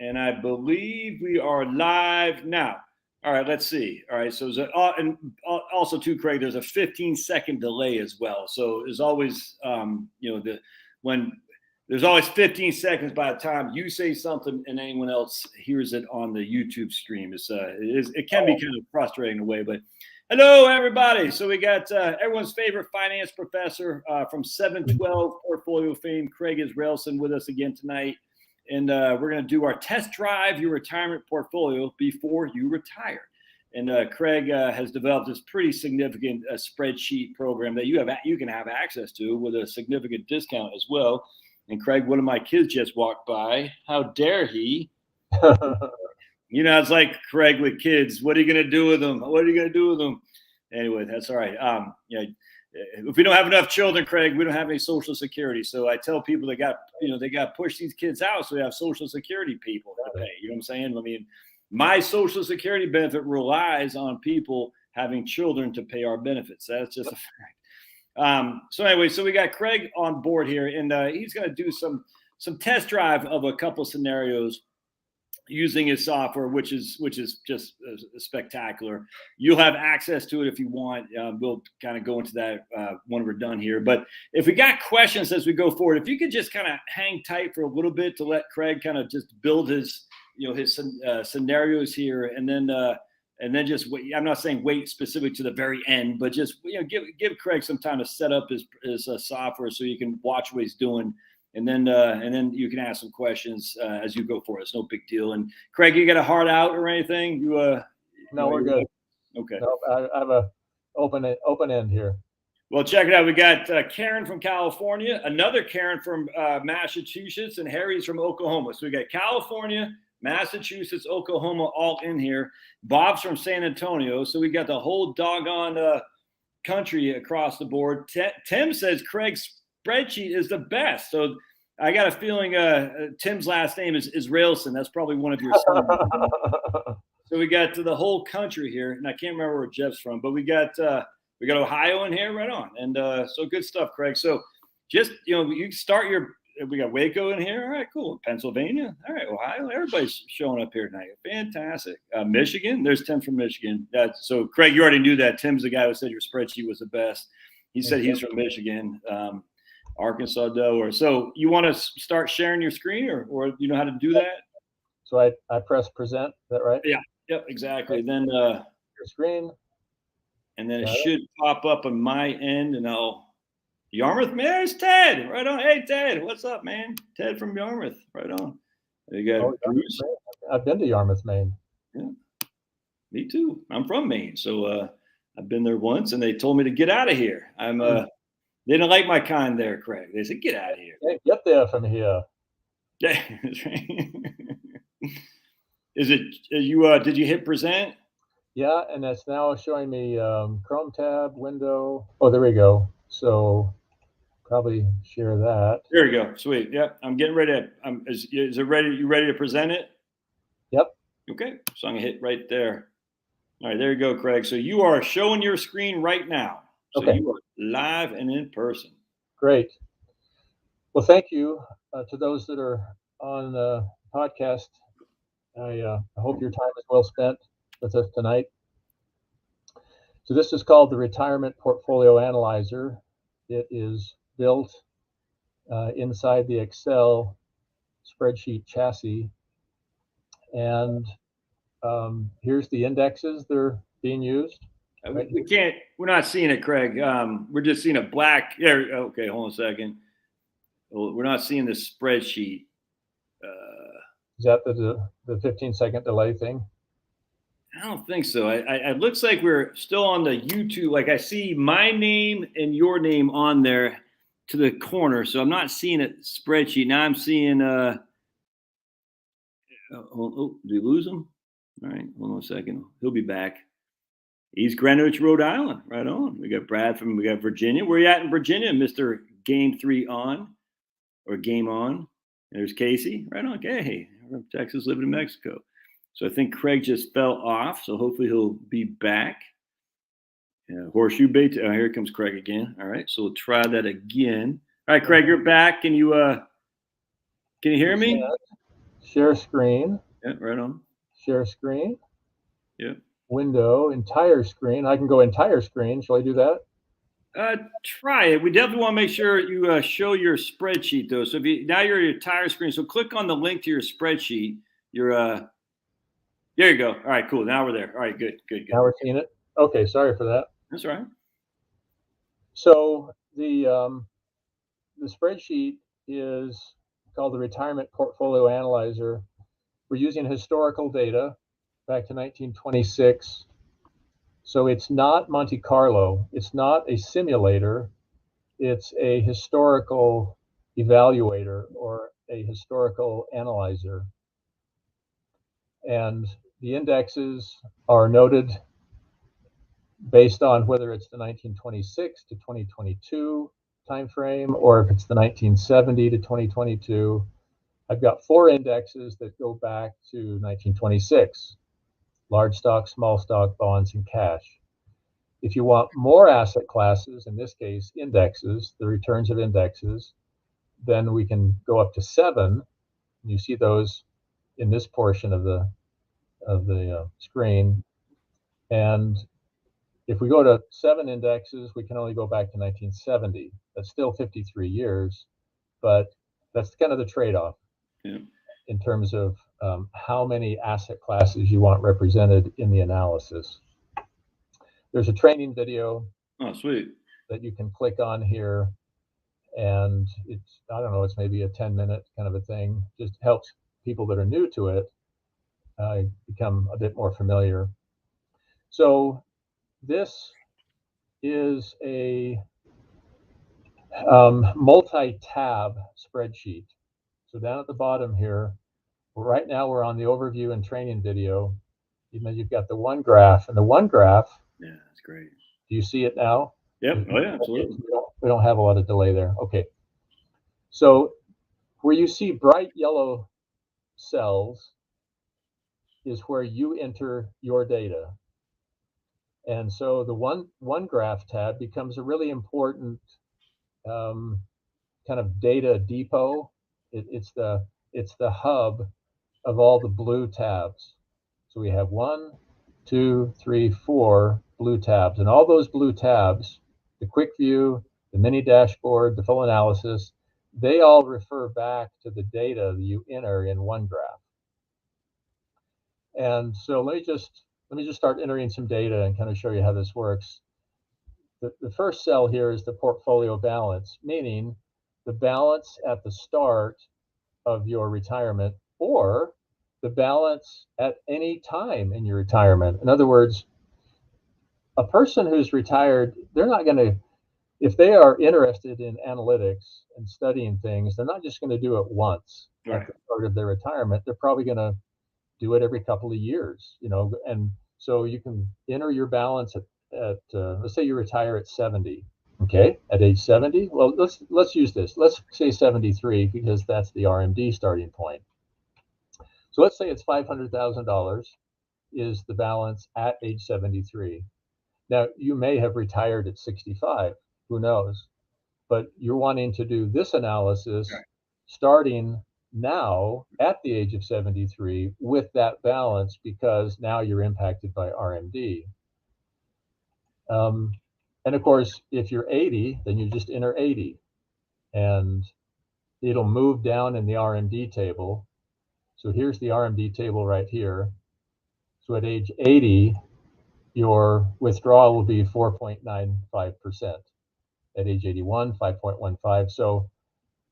and I believe we are live now. All right, let's see. All right, so and also too, Craig, there's a 15-second delay as well. So there's always, when there's always 15 seconds by the time you say something and anyone else hears it on the YouTube stream. It can be kind of frustrating in a way, but hello, everybody. So we got everyone's favorite finance professor from 712 Portfolio fame, Craig Israelsen, with us again tonight. And we're going to do our test drive your retirement portfolio before you retire. And Craig has developed this pretty significant spreadsheet program that you can have access to with a significant discount as well. And Craig, one of my kids just walked by. How dare he? It's like Craig with kids. What are you going to do with them? What are you going to do with them? Anyway, that's all right. If we don't have enough children, Craig, we don't have any Social Security. So I tell people they got to push these kids out so we have Social Security people to pay. You know what I'm saying? I mean, my Social Security benefit relies on people having children to pay our benefits. That's just a fact. So anyway, so we got Craig on board here, and he's going to do some test drive of a couple scenarios using his software, which is just spectacular. You'll have access to it if you want. We'll kind of go into that when we're done here. But if we got questions as we go forward, if you could just kind of hang tight for a little bit to let Craig kind of just build his scenarios here, and then just wait. I'm not saying wait specific to the very end, but just give Craig some time to set up his software so you can watch what he's doing. And then you can ask some questions as you go forward. It's no big deal. And Craig, you got a heart out or anything? No, we're good. Okay. No, I have a open end here. Well, check it out. We got Karen from California, another Karen from Massachusetts, and Harry's from Oklahoma. So we got California, Massachusetts, Oklahoma, all in here. Bob's from San Antonio. So we got the whole doggone country across the board. Tim says Craig's spreadsheet is the best. So I got a feeling Tim's last name is Israelsen. That's probably one of your sons. So we got to the whole country here, and I can't remember where Jeff's from, but we got Ohio in here, right on. And so good stuff, Craig. So just you start we got Waco in here. All right, cool. Pennsylvania. All right, Ohio. Everybody's showing up here tonight. Fantastic. Michigan. There's Tim from Michigan. So Craig, you already knew that. Tim's the guy who said your spreadsheet was the best. He said he's from Michigan. Arkansas, Delaware. So you want to start sharing your screen, or you know how to do that? So I press present. Is that right? Yeah. Yep. Exactly. Okay. Then your screen, and then it should pop up on my end, and Yarmouth, man. There's Ted. Right on. Hey, Ted. What's up, man? Ted from Yarmouth. Right on. You got Bruce. I've been to Yarmouth, Maine. Yeah. Me too. I'm from Maine, so I've been there once, and they told me to get out of here. They didn't like my kind there, Craig. They said, get out of here. Hey, get there from here. Yeah, that's right. Did you hit present? Yeah, and it's now showing me Chrome tab, window. Oh, there we go. So probably share that. There you go. Sweet. Yep. I'm getting ready. Is it ready? You ready to present it? Yep. Okay. So I'm going to hit right there. All right. There you go, Craig. So you are showing your screen right now. So okay. You are live and in person. Great. Well, thank you to those that are on the podcast. I hope your time is well spent with us tonight. So this is called the Retirement Portfolio Analyzer. It is built inside the Excel spreadsheet chassis. And here's the indexes that are being used. We're not seeing it, Craig. We're just seeing a black. There. Okay, hold on a second. We're not seeing the spreadsheet. Is that the 15-second delay thing? I don't think so. It looks like we're still on the YouTube. Like I see my name and your name on there to the corner. So I'm not seeing a spreadsheet. Now I'm seeing did we lose him? All right, hold on a second. He'll be back. East Greenwich, Rhode Island. Right on. We got Virginia. Where you at in Virginia, Mr. Game 3 on or Game On? There's Casey. Right on. Okay. From Texas, living in Mexico. So I think Craig just fell off. So hopefully he'll be back. Horseshoe bait. Oh, here comes Craig again. All right. So we'll try that again. All right, Craig, you're back. Can you hear me? Share screen. Yeah, right on. Share screen. Yeah. Window, entire screen. I can go entire screen. Shall I do that? Try it. We definitely want to make sure you show your spreadsheet though. So if you now you're at your entire screen, so click on the link to your spreadsheet. There you go. All right, cool. Now we're there. All right, good. Now we're seeing it. Okay, sorry for that. That's all right. So the spreadsheet is called the Retirement Portfolio Analyzer. We're using historical data back to 1926. So it's not Monte Carlo. It's not a simulator. It's a historical evaluator or a historical analyzer. And the indexes are noted based on whether it's the 1926 to 2022 timeframe or if it's the 1970 to 2022. I've got 4 indexes that go back to 1926: large stock, small stock, bonds, and cash. If you want more asset classes, in this case indexes, the returns of indexes, then we can go up to 7. You see those in this portion of the screen. And if we go to 7 indexes, we can only go back to 1970. That's still 53 years, but that's kind of the trade-off. Yeah. In terms of how many asset classes you want represented in the analysis. There's a training video. Oh, sweet. That you can click on here, and it's, I don't know, it's maybe a 10-minute kind of a thing. Just helps people that are new to it become a bit more familiar. So this is a multi-tab spreadsheet. So down at the bottom here, right now we're on the overview and training video. You've got the one graph, and the one graph. Yeah, that's great. Do you see it now? Yep. Oh yeah, absolutely. We don't have a lot of delay there. Okay. So where you see bright yellow cells is where you enter your data. And so the one graph tab becomes a really important kind of data depot. It's the hub of all the blue tabs. So we have 1, 2, 3, 4 blue tabs, and all those blue tabs, the quick view, the mini dashboard, the full analysis, they all refer back to the data that you enter in OneGraph. And so let me just start entering some data and kind of show you how this works. The first cell here is the portfolio balance, meaning the balance at the start of your retirement or the balance at any time in your retirement. In other words, a person who's retired, they're not going to, if they are interested in analytics and studying things, they're not just going to do it once at the start of their retirement. They're probably going to do it every couple of years, and so you can enter your balance at let's say you retire at 70. Okay, at age 70, well, let's use this. Let's say 73 because that's the RMD starting point. So let's say it's $500,000 is the balance at age 73. Now, you may have retired at 65, who knows? But you're wanting to do this analysis starting now at the age of 73 with that balance because now you're impacted by RMD. And of course, if you're 80, then you just enter 80 and it'll move down in the RMD table. So here's the RMD table right here. So at age 80, your withdrawal will be 4.95%. At age 81, 5.15. So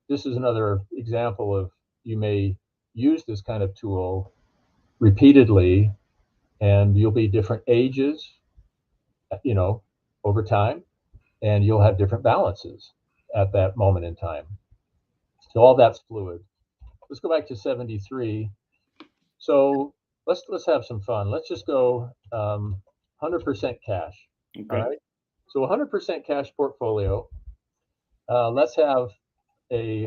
this is another example of you may use this kind of tool repeatedly, and you'll be different ages, over time, and you'll have different balances at that moment in time. So all that's fluid. Let's go back to 73. So let's have some fun. Let's just go 100% cash. Okay. All right. So 100% cash portfolio. Let's have a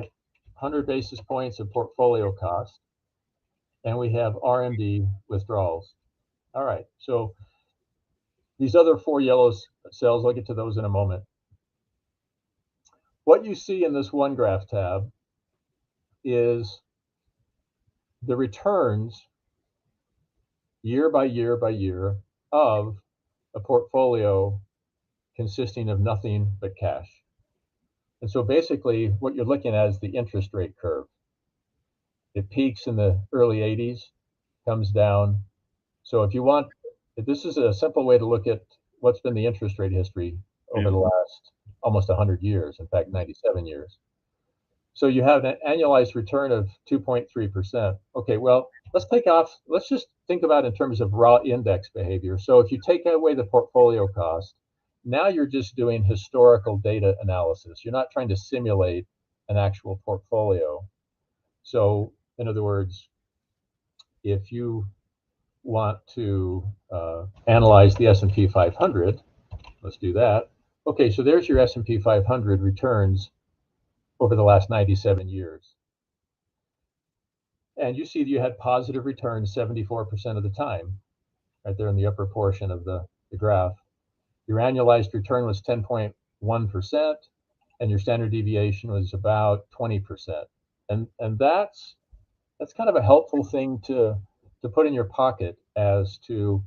100 basis points of portfolio cost, and we have RMD withdrawals. All right. So these other 4 yellow cells, I'll get to those in a moment. What you see in this OneGraph tab is the returns year by year by year of a portfolio consisting of nothing but cash. And so basically, what you're looking at is the interest rate curve. It peaks in the early 80s, comes down. So this is a simple way to look at what's been the interest rate history over the last almost 100 years, in fact, 97 years. So you have an annualized return of 2.3%. Okay, well, let's just think about in terms of raw index behavior. So if you take away the portfolio cost, now you're just doing historical data analysis. You're not trying to simulate an actual portfolio. So in other words, if you want to analyze the S&P 500, let's do that. Okay, so there's your S&P 500 returns over the last 97 years. And you see that you had positive returns 74% of the time, right there in the upper portion of the graph. Your annualized return was 10.1%, and your standard deviation was about 20%. And that's kind of a helpful thing to put in your pocket as to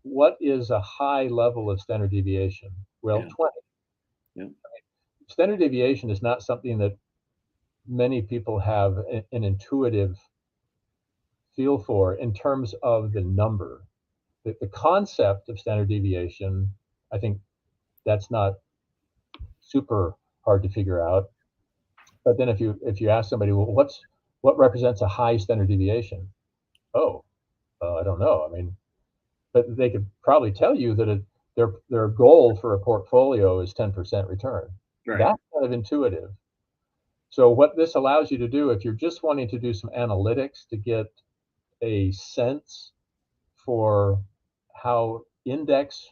what is a high level of standard deviation. Well, 20. Yeah. Standard deviation is not something that many people have an intuitive feel for in terms of the number. The concept of standard deviation, I think that's not super hard to figure out. But then if you ask somebody, well, what represents a high standard deviation? Oh, I don't know. I mean, but they could probably tell you that their goal for a portfolio is 10% return. Right. That's kind of intuitive. So what this allows you to do, if you're just wanting to do some analytics to get a sense for how indexes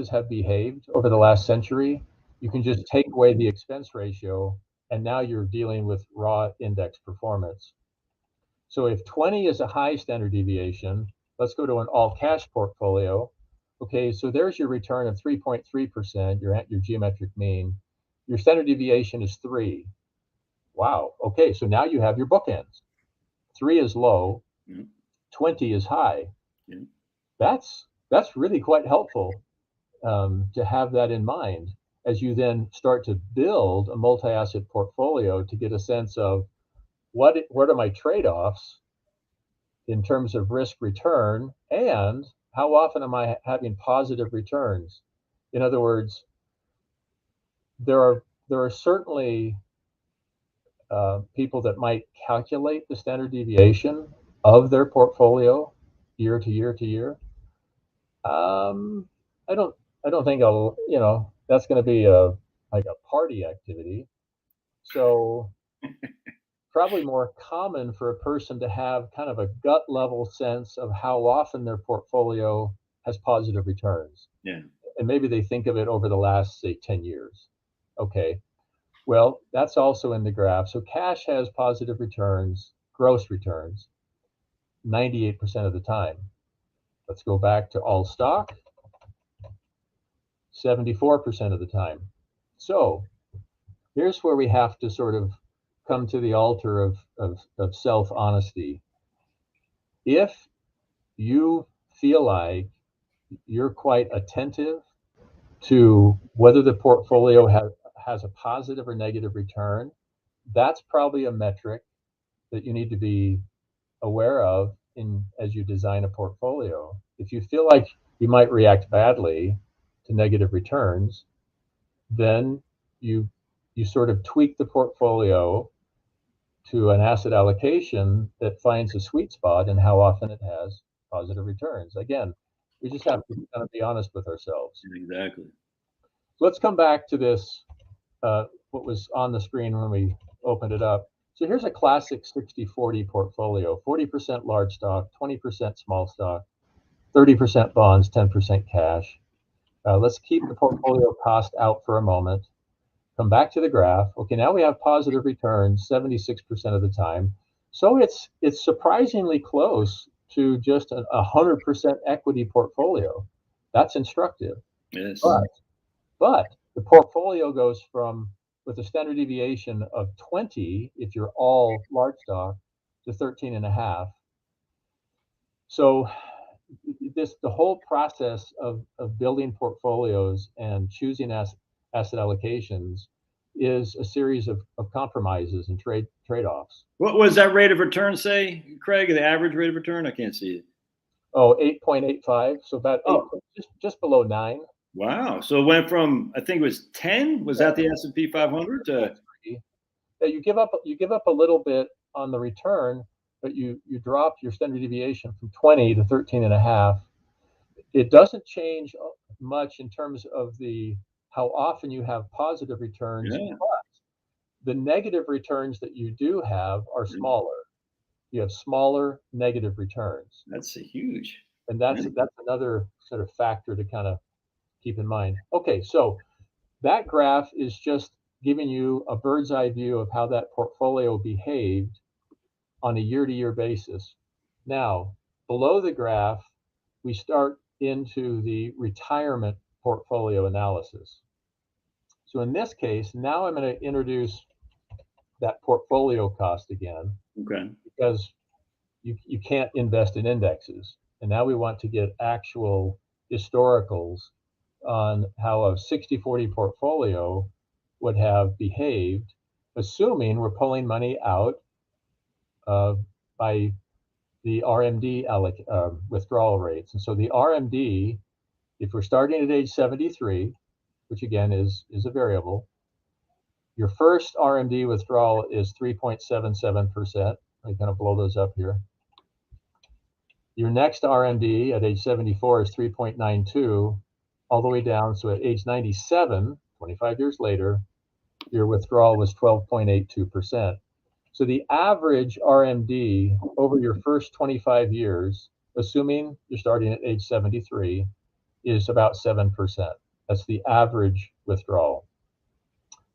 have behaved over the last century, you can just take away the expense ratio, and now you're dealing with raw index performance. So if 20 is a high standard deviation, let's go to an all cash portfolio. Okay, so there's your return of 3.3%, your geometric mean. Your standard deviation is 3. Wow. Okay, so now you have your bookends. 3 is low, 20 is high. Yeah. That's really quite helpful to have that in mind as you then start to build a multi-asset portfolio to get a sense of what are my trade-offs in terms of risk return, and how often am I having positive returns. In other words, there are certainly people that might calculate the standard deviation of their portfolio year to year to year. I don't think that's going to be like a party activity. So probably more common for a person to have kind of a gut level sense of how often their portfolio has positive returns. Yeah. And maybe they think of it over the last, say, 10 years. Okay. Well, that's also in the graph. So cash has positive returns, gross returns, 98% of the time. Let's go back to all stock, 74% of the time. So here's where we have to sort of come to the altar of self-honesty. If you feel like you're quite attentive to whether the portfolio has a positive or negative return, that's probably a metric that you need to be aware of as you design a portfolio. If you feel like you might react badly to negative returns, then you sort of tweak the portfolio to an asset allocation that finds a sweet spot in how often it has positive returns. Again, we just have to kind of be honest with ourselves. Exactly. Let's come back to this, what was on the screen when we opened it up. So here's a classic 60-40 portfolio, 40% large stock, 20% small stock, 30% bonds, 10% cash. Let's keep the portfolio cost out for a moment. Come back to the graph. Okay, now we have positive returns 76% of the time. So it's surprisingly close to just a 100% equity portfolio. That's instructive. Yes. But the portfolio goes from, with a standard deviation of 20, if you're all large stock, to 13.5. So the whole process of building portfolios and choosing asset allocations is a series of compromises and trade-offs. What was that rate of return say, Craig? The average rate of return? I can't see it. Oh, 8.85. So about just below 9. Wow. So it went from, I think it was 10. Was that the S&P 500 to? Yeah, you give up a little bit on the return, but you drop your standard deviation from 20 to 13.5. It doesn't change much in terms of how often you have positive returns, Yeah. but the negative returns that you do have are smaller. You have smaller negative returns. That's huge. And that's another sort of factor to kind of keep in mind. Okay, so that graph is just giving you a bird's eye view of how that portfolio behaved on a year-to-year basis. Now, below the graph, we start into the retirement portfolio analysis. So in this case, now I'm going to introduce that portfolio cost again. Okay. Because you can't invest in indexes. And now we want to get actual historicals on how a 60-40 portfolio would have behaved, assuming we're pulling money out by the RMD withdrawal rates. And so the RMD, if we're starting at age 73, which again is a variable, your first RMD withdrawal is 3.77%. I'm going to blow those up here. Your next RMD at age 74 is 3.92, all the way down. So at age 97, 25 years later, your withdrawal was 12.82%. So the average RMD over your first 25 years, assuming you're starting at age 73, is about 7%. That's the average withdrawal.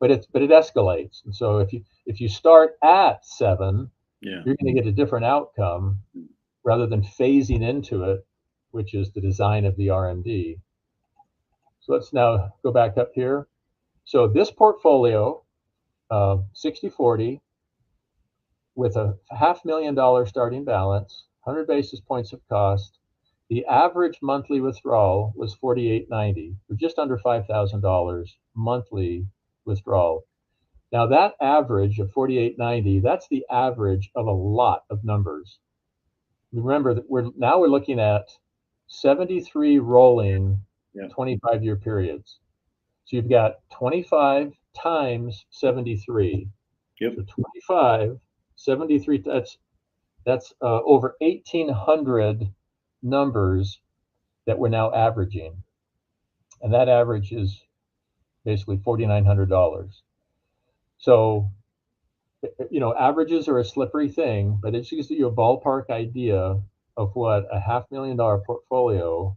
But it escalates. And so if you start at 7, you're going to get a different outcome rather than phasing into it, which is the design of the RMD. So let's now go back up here. So this portfolio, 60-40, with a $500,000 starting balance, 100 basis points of cost, the average monthly withdrawal was $48.90, or just under $5,000 monthly withdrawal. Now that average of $48.90, that's the average of a lot of numbers. Remember that we're looking at 73 rolling 25-year periods. So you've got 25 times 73. Yep. So 25, 73, that's over 1,800 numbers that we're now averaging. And that average is basically $4,900. So, averages are a slippery thing, but it gives you a ballpark idea of what a $500,000 portfolio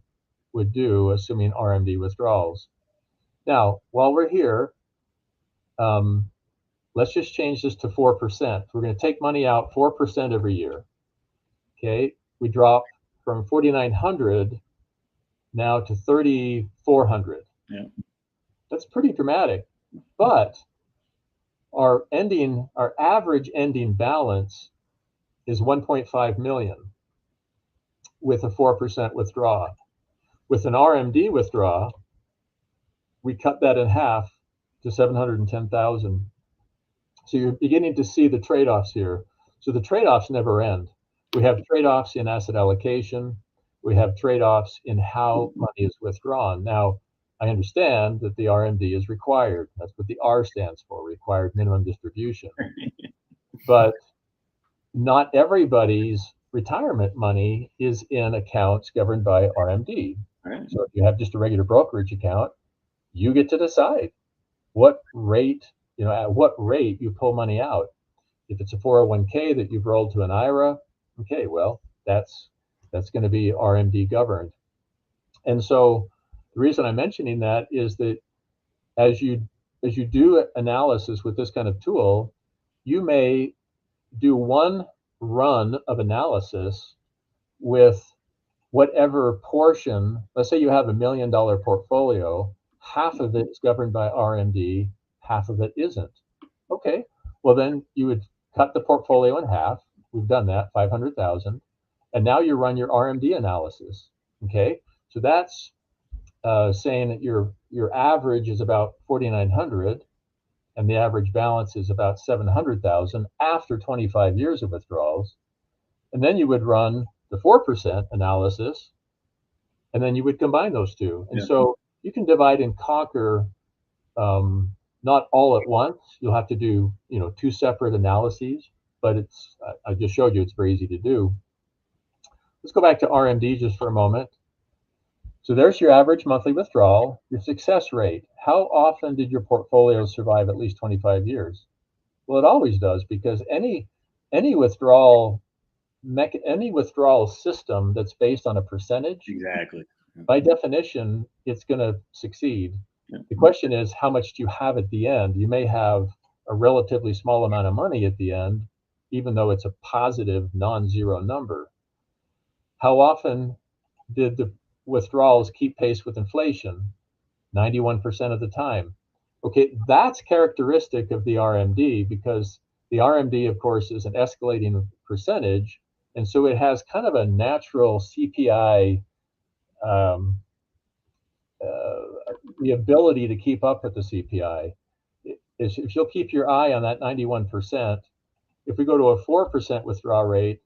would do, assuming RMD withdrawals. Now, while we're here, let's just change this to 4%. We're going to take money out 4% every year. Okay, we drop from 4,900 now to 3,400. Yeah, that's pretty dramatic. But our average ending balance is 1.5 million with a 4% withdrawal. With an RMD withdrawal, we cut that in half to 710,000. So you're beginning to see the trade-offs here. So the trade-offs never end. We have trade-offs in asset allocation. We have trade-offs in how money is withdrawn. Now, I understand that the RMD is required. That's what the R stands for, required minimum distribution. But not everybody's retirement money is in accounts governed by RMD. Right. So if you have just a regular brokerage account, you get to decide what rate, at what rate you pull money out. If it's a 401k that you've rolled to an IRA, okay, well, that's going to be RMD governed. And so the reason I'm mentioning that is that as you do analysis with this kind of tool, you may do one run of analysis with whatever portion. Let's say you have $1 million portfolio, half of it is governed by RMD, half of it isn't. Okay, well then you would cut the portfolio in half, we've done that, 500,000. And now you run your RMD analysis. Okay, so that's saying that your average is about 4,900, and the average balance is about 700,000 after 25 years of withdrawals. And then you would run the 4% analysis, and then you would combine those two. And so you can divide and conquer, not all at once. You'll have to do, two separate analyses, but I just showed you it's very easy to do. Let's go back to RMD just for a moment. So there's your average monthly withdrawal, your success rate. How often did your portfolio survive at least 25 years? Well, it always does, because any withdrawal system that's based on a percentage, exactly, by definition, it's going to succeed. The question is, how much do you have at the end? You may have a relatively small amount of money at the end, even though it's a positive non-zero number. How often did the withdrawals keep pace with inflation? 91% of the time. Okay, that's characteristic of the RMD, because the RMD, of course, is an escalating percentage, and so it has kind of a natural CPI, the ability to keep up with the CPI. If you'll keep your eye on that 91%, if we go to a 4% withdrawal rate,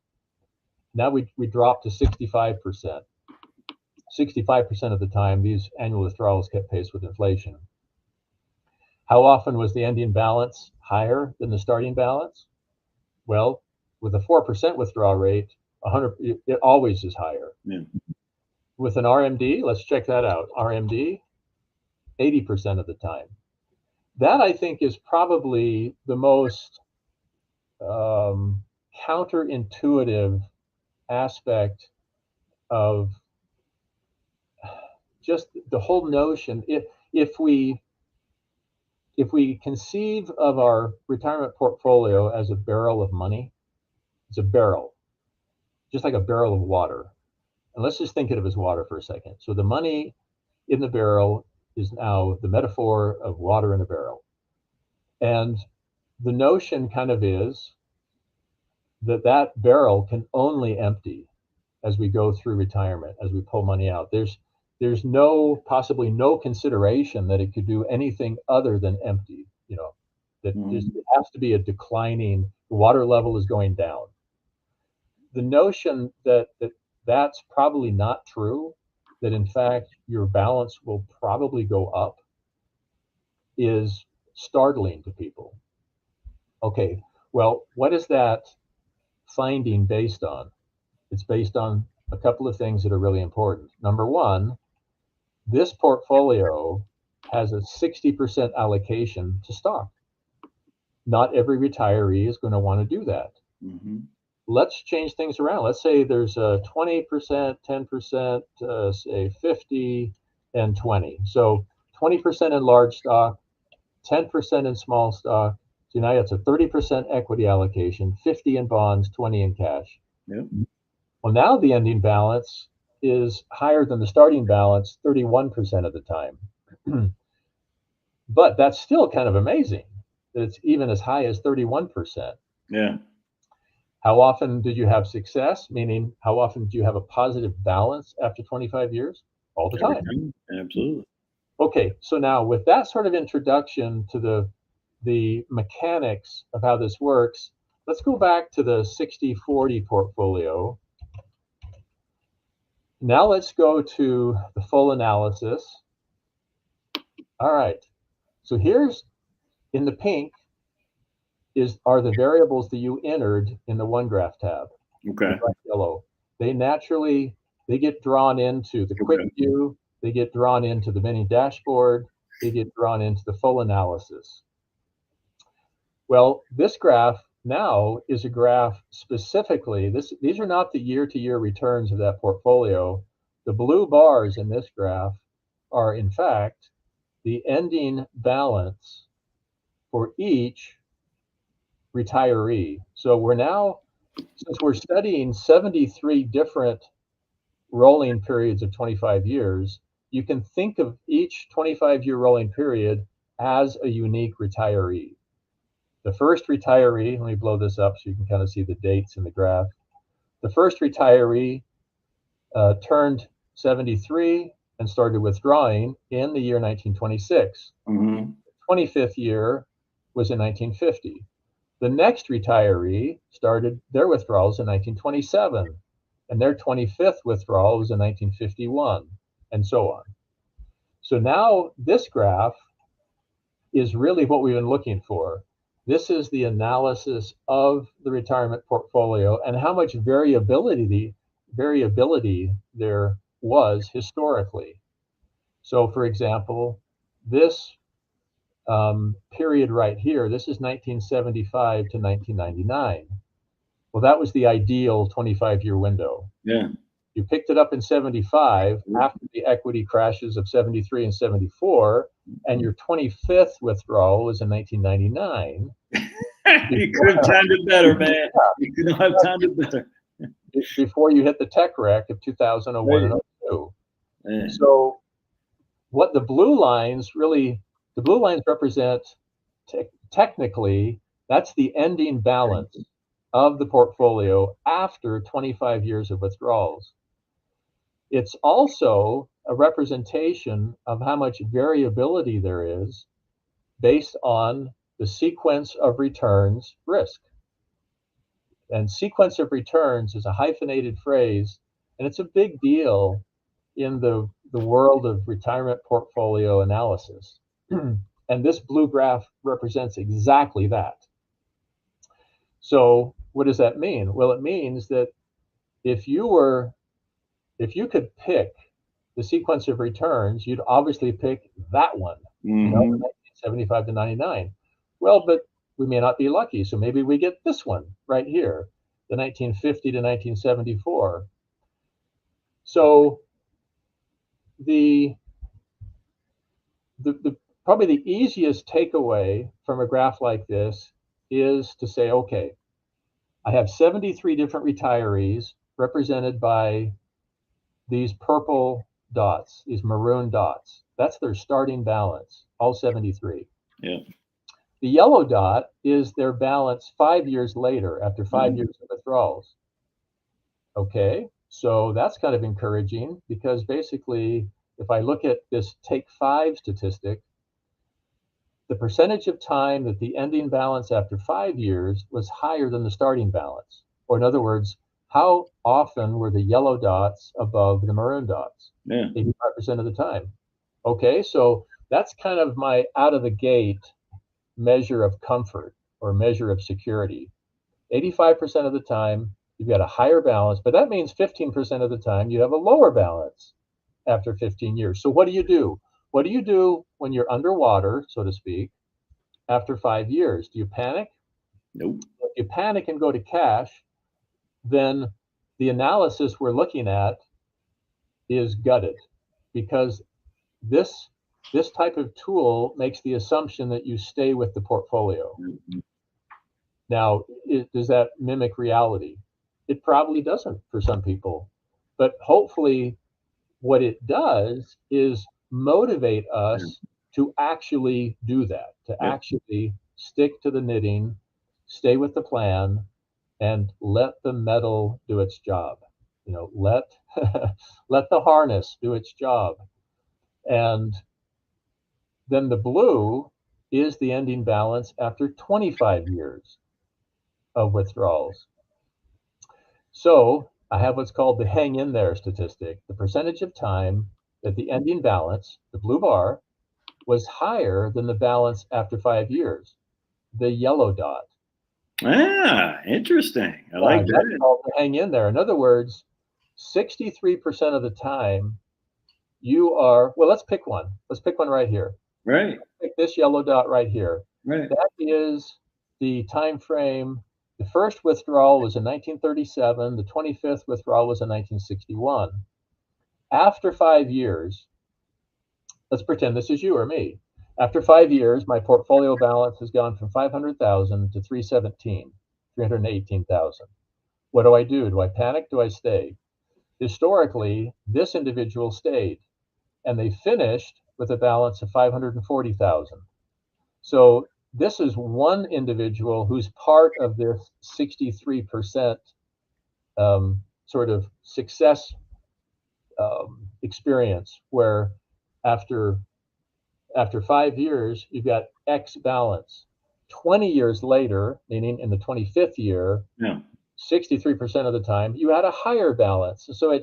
now we drop to 65%. 65% of the time, these annual withdrawals kept pace with inflation. How often was the ending balance higher than the starting balance? Well, with a 4% withdrawal rate, it always is higher. With an RMD, let's check that out. RMD, 80% of the time. That, I think, is probably the most counterintuitive aspect of just the whole notion. If we conceive of our retirement portfolio as a barrel of money, it's a barrel, just like a barrel of water. And let's just think of it as water for a second. So the money in the barrel is now the metaphor of water in a barrel. And the notion kind of is that barrel can only empty as we go through retirement, as we pull money out. There's possibly no consideration that it could do anything other than empty. That it has to be a declining, the water level is going down. The notion that that's probably not true, that in fact your balance will probably go up, is startling to people. Okay, well, what is that finding based on? It's based on a couple of things that are really important. Number one, this portfolio has a 60% allocation to stock. Not every retiree is going to want to do that. Let's change things around. Let's say there's a 20%, 10%, say 50, and 20. So 20% in large stock, 10% in small stock. So now it's a 30% equity allocation, 50 in bonds, 20 in cash. Well, now the ending balance is higher than the starting balance 31% of the time. But that's still kind of amazing that it's even as high as 31%. How often did you have success? Meaning, how often do you have a positive balance after 25 years? All the time. Absolutely. Okay, so now with that sort of introduction to the mechanics of how this works, let's go back to the 60-40 portfolio. Now let's go to the full analysis. All right, so here's, in the pink, are the variables that you entered in the one graph tab. Okay. Yellow. They get drawn into the quick view, they get drawn into the mini dashboard, they get drawn into the full analysis. Well, this graph now is a graph specifically, these are not the year-to-year returns of that portfolio. The blue bars in this graph are, in fact, the ending balance for each retiree. So since we're studying 73 different rolling periods of 25 years, you can think of each 25-year rolling period as a unique retiree. The first retiree, let me blow this up so you can kind of see the dates in the graph. The first retiree turned 73 and started withdrawing in the year 1926. Mm-hmm. 25th year was in 1950. The next retiree started their withdrawals in 1927, and their 25th withdrawal was in 1951, and so on. So now this graph is really what we've been looking for. This is the analysis of the retirement portfolio and how much variability there was historically. So, for example, this period right here, this is 1975 to 1999. Well, that was the ideal 25-year window. Yeah. You picked it up in 75 after the equity crashes of 73 and 74, and your 25th withdrawal was in 1999. You could have timed it better, man. You could have timed it better. Before you hit the tech wreck of 2001 and 02. Yeah. So what the blue lines represent technically, that's the ending balance of the portfolio after 25 years of withdrawals. It's also a representation of how much variability there is based on the sequence of returns risk. And sequence of returns is a hyphenated phrase, and it's a big deal in the world of retirement portfolio analysis. And this blue graph represents exactly that. So what does that mean? Well, it means that if you could pick the sequence of returns, you'd obviously pick that one, Mm-hmm. 1975 to 99. Well, but we may not be lucky, so maybe we get this one right here, the 1950 to 1974. So the probably the easiest takeaway from a graph like this is to say, okay, I have 73 different retirees represented by these purple dots, these maroon dots. That's their starting balance, all 73. Yeah. The yellow dot is their balance 5 years later, after 5 years of withdrawals. Okay, so that's kind of encouraging because basically, if I look at this take 5 statistic, the percentage of time that the ending balance after 5 years was higher than the starting balance. Or in other words, how often were the yellow dots above the maroon dots? Yeah. 85% of the time. Okay, so that's kind of my out of the gate measure of comfort or measure of security. 85% of the time, you've got a higher balance, but that means 15% of the time you have a lower balance after 15 years. So what do you do? What do you do when you're underwater, so to speak, after 5 years? Do you panic? Nope. If you panic and go to cash, then the analysis we're looking at is gutted because this type of tool makes the assumption that you stay with the portfolio. Mm-hmm. Now, does that mimic reality? It probably doesn't for some people, but hopefully what it does is motivate us to actually do that, to actually stick to the knitting, stay with the plan, and let the metal do its job. Let let the harness do its job. And then the blue is the ending balance after 25 years of withdrawals. So I have what's called the hang in there statistic, the percentage of time that the ending balance, the blue bar, was higher than the balance after 5 years, the yellow dot. Ah, interesting. I like that. That's called the hang in there. In other words, 63% of the time you are, well, let's pick one. Let's pick one right here. Right. Let's pick this yellow dot right here. Right. That is the time frame. The first withdrawal was in 1937. The 25th withdrawal was in 1961. After 5 years, let's pretend this is you or me. After 5 years, my portfolio balance has gone from 500,000 to 318,000. What do I do? Do I panic? Do I stay? Historically, this individual stayed, and they finished with a balance of 540,000. So this is one individual who's part of this 63% sort of success experience, where after 5 years, you've got X balance. 20 years later, meaning in the 25th year, 63% of the time, you had a higher balance. So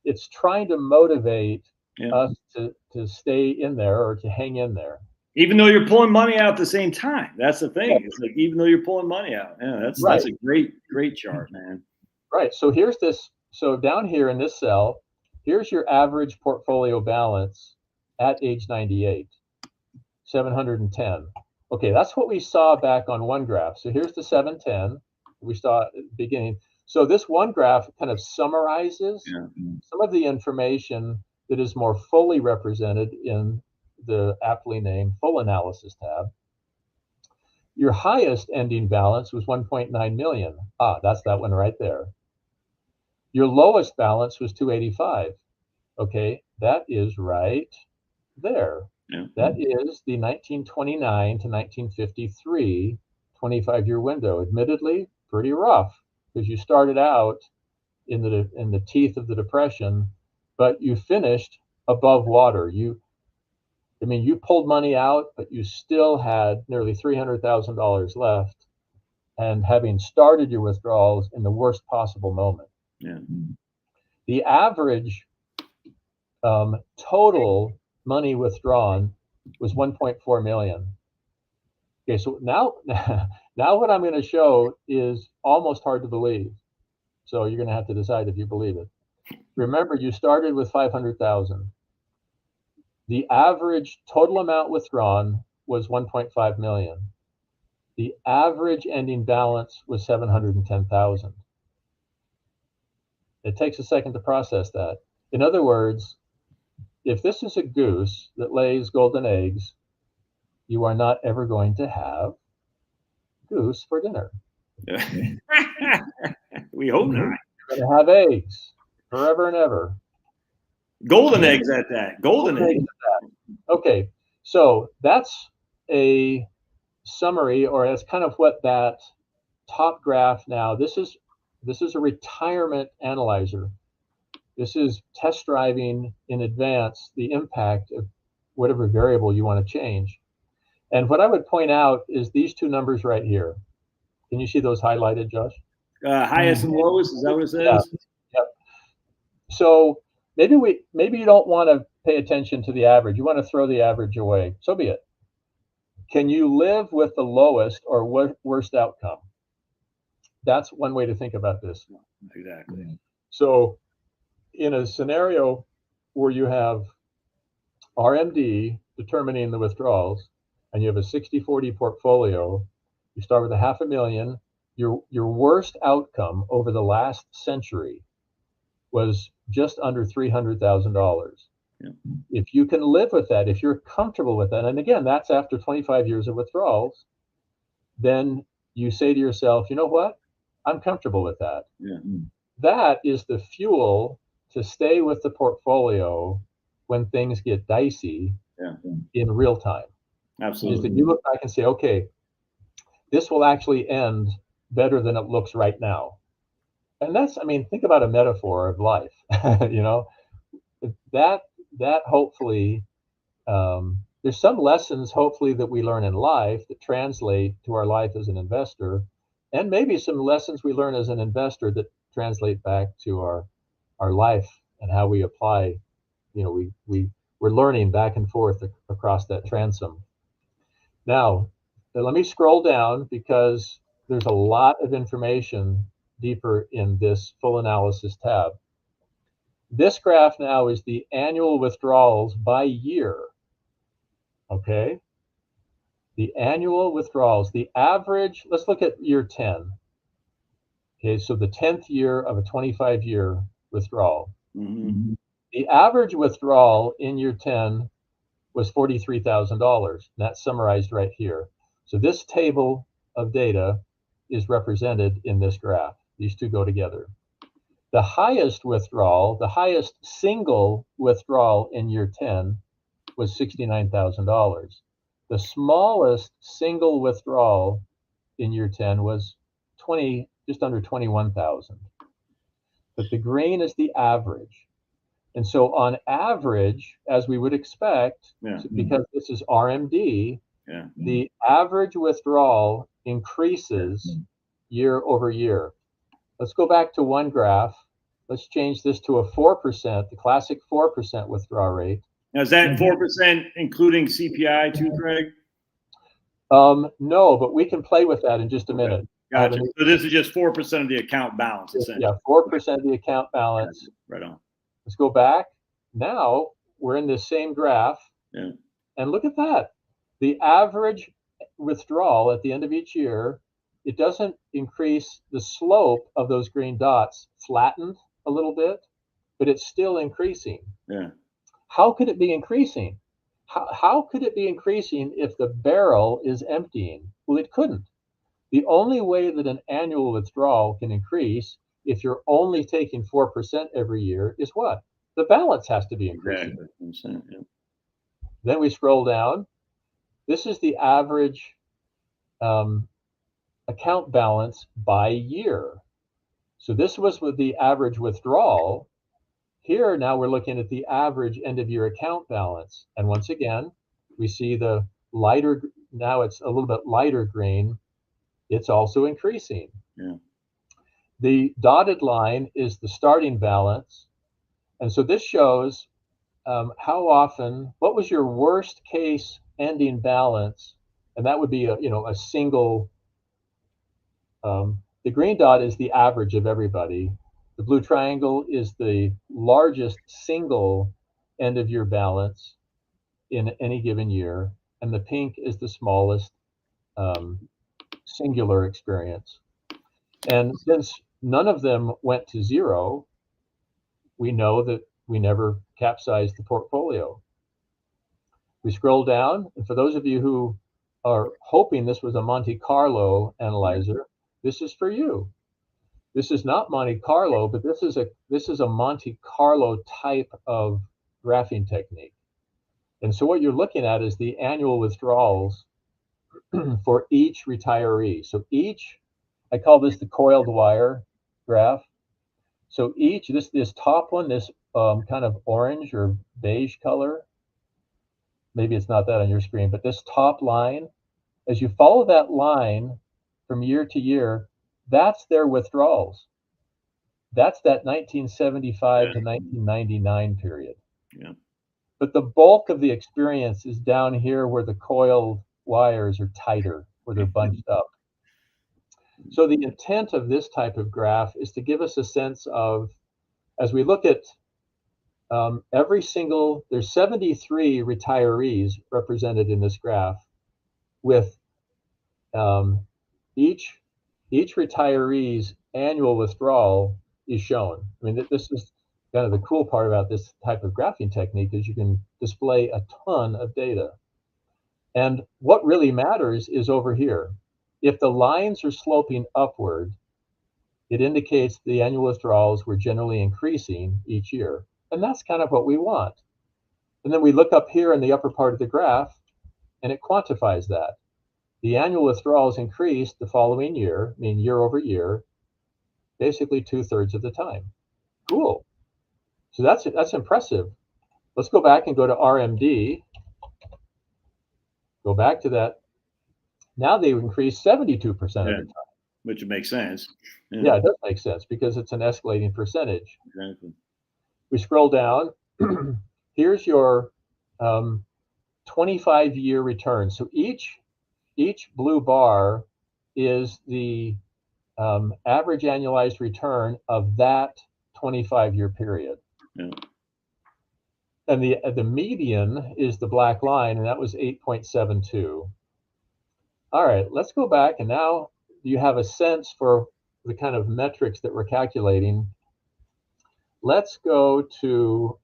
it's trying to motivate us to stay in there or to hang in there. Even though you're pulling money out at the same time. That's the thing. It's like, even though you're pulling money out. Yeah, that's a great chart, man. Right. So here's this. So down here in this cell, here's your average portfolio balance at age 98, 710. Okay, that's what we saw back on one graph. So here's the 710 we saw at the beginning. So this one graph kind of summarizes some of the information that is more fully represented in the aptly named full analysis tab. Your highest ending balance was 1.9 million. That's that one right there. Your lowest balance was 285. Okay, that is right there. That is the 1929 to 1953 25-year window. Admittedly, pretty rough, because you started out in the teeth of the Depression, but you finished above water. You pulled money out, but you still had nearly $300,000 left, and having started your withdrawals in the worst possible moment. The average total money withdrawn was 1.4 million. Okay, so now what I'm going to show is almost hard to believe. So you're going to have to decide if you believe it. Remember, you started with 500,000. The average total amount withdrawn was 1.5 million. The average ending balance was 710,000. It takes a second to process that. In other words, if this is a goose that lays golden eggs, you are not ever going to have goose for dinner. We hope not. You're going to have eggs forever and ever. Golden eggs at that. Golden eggs. Okay, so that's a summary, or that's kind of what that top graph now. This is a retirement analyzer. This is test driving in advance the impact of whatever variable you want to change. And what I would point out is these two numbers right here. Can you see those highlighted, Josh? Highest and lowest, is that what it says? Yeah. So maybe you don't want to pay attention to the average. You want to throw the average away. So be it. Can you live with the lowest or worst outcome? That's one way to think about this. Exactly. So in a scenario where you have RMD determining the withdrawals, and you have a 60-40 portfolio, you start with $500,000. Your worst outcome over the last century was just under $300,000. If you can live with that, if you're comfortable with that, and again, that's after 25 years of withdrawals, then you say to yourself, you know what? I'm comfortable with that. That is the fuel to stay with the portfolio when things get dicey in real time. Absolutely. Is that you look back and say, okay, this will actually end better than it looks right now. And that's, think about a metaphor of life. That hopefully, there's some lessons hopefully that we learn in life that translate to our life as an investor, and maybe some lessons we learn as an investor that translate back to our life and how we apply. We're learning back and forth across that transom. Now, let me scroll down, because there's a lot of information deeper in this full analysis tab. This graph now is the annual withdrawals by year. Okay? The annual withdrawals, the average, let's look at year 10. Okay, so the 10th year of a 25-year withdrawal. The average withdrawal in year 10 was $43,000. That's summarized right here. So this table of data is represented in this graph. These two go together. The highest withdrawal, the highest single withdrawal in year 10 was $69,000. The smallest single withdrawal in year 10 was just under 21,000. But the green is the average. And so on average, as we would expect, because this is RMD, the average withdrawal increases year over year. Let's go back to one graph. Let's change this to a 4%, the classic 4% withdrawal rate. Now, is that 4% including CPI too, Craig? No, but we can play with that in just a minute. Gotcha. So this is just 4% of the account balance, essentially. Yeah, 4% of the account balance. Right on. Let's go back. Now we're in this same graph. Yeah. And look at that. The average withdrawal at the end of each year, it doesn't increase. The slope of those green dots flattened a little bit, but it's still increasing. Yeah. How could it be increasing? How could it be increasing if the barrel is emptying? Well, it couldn't. The only way that an annual withdrawal can increase if you're only taking 4% every year is what? The balance has to be increasing. Exactly. Yeah. Then we scroll down. This is the average account balance by year. So this was with the average withdrawal. Here now we're looking at the average end of year account balance. And once again, we see the lighter, now it's a little bit lighter green. It's also increasing. Yeah. The dotted line is the starting balance. And so this shows how often, what was your worst case ending balance? And that would be a single, the green dot is the average of everybody. The blue triangle is the largest single end of year balance in any given year. And the pink is the smallest singular experience. And since none of them went to zero, we know that we never capsized the portfolio. We scroll down, and for those of you who are hoping this was a Monte Carlo analyzer, this is for you. This is not Monte Carlo, but this is a Monte Carlo type of graphing technique. And so what you're looking at is the annual withdrawals for each retiree. So I call this the coiled wire graph. So this top one, this kind of orange or beige color, maybe it's not that on your screen, but this top line, as you follow that line from year to year, that's their withdrawals. That's that 1975 to 1999 period. Yeah. But the bulk of the experience is down here where the coiled wires are tighter, where they're bunched up. So the intent of this type of graph is to give us a sense of, as we look at there's 73 retirees represented in this graph, with each retiree's annual withdrawal is shown. I mean, this is kind of the cool part about this type of graphing technique, is you can display a ton of data. And what really matters is over here. If the lines are sloping upward, it indicates the annual withdrawals were generally increasing each year. And that's kind of what we want. And then we look up here in the upper part of the graph, and it quantifies that. The annual withdrawals increased the following year, I mean year over year, basically 2/3 of the time. Cool. So that's impressive. Let's go back and go to RMD. Go back to that. Now they've increased 72% of the time. Which makes sense. Yeah, it does make sense because it's an escalating percentage. Exactly. We scroll down. Here's your 25-year return. So each blue bar is the average annualized return of that 25-year period. Yeah. And the median is the black line, and that was 8.72. All right, let's go back, and now you have a sense for the kind of metrics that we're calculating. Let's go to,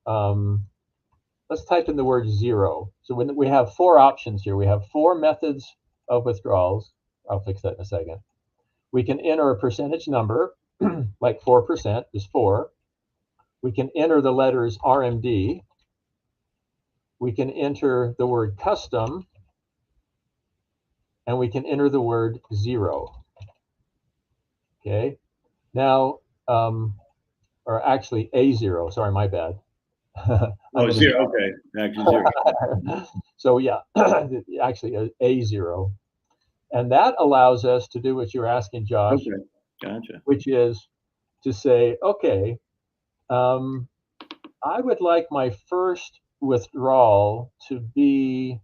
let's type in the word zero. So when we have 4 options here, we have 4 methods of withdrawals. I'll fix that in a second. We can enter a percentage number, like 4% is 4. We can enter the letters RMD. We can enter the word custom, and we can enter the word 0. Okay. Now, or actually A0. Sorry, my bad. Oh, zero. Okay, actually zero. So yeah, actually A0. And that allows us to do what you're asking, Josh, Okay, gotcha. which is to say, okay, I would like my first withdrawal to be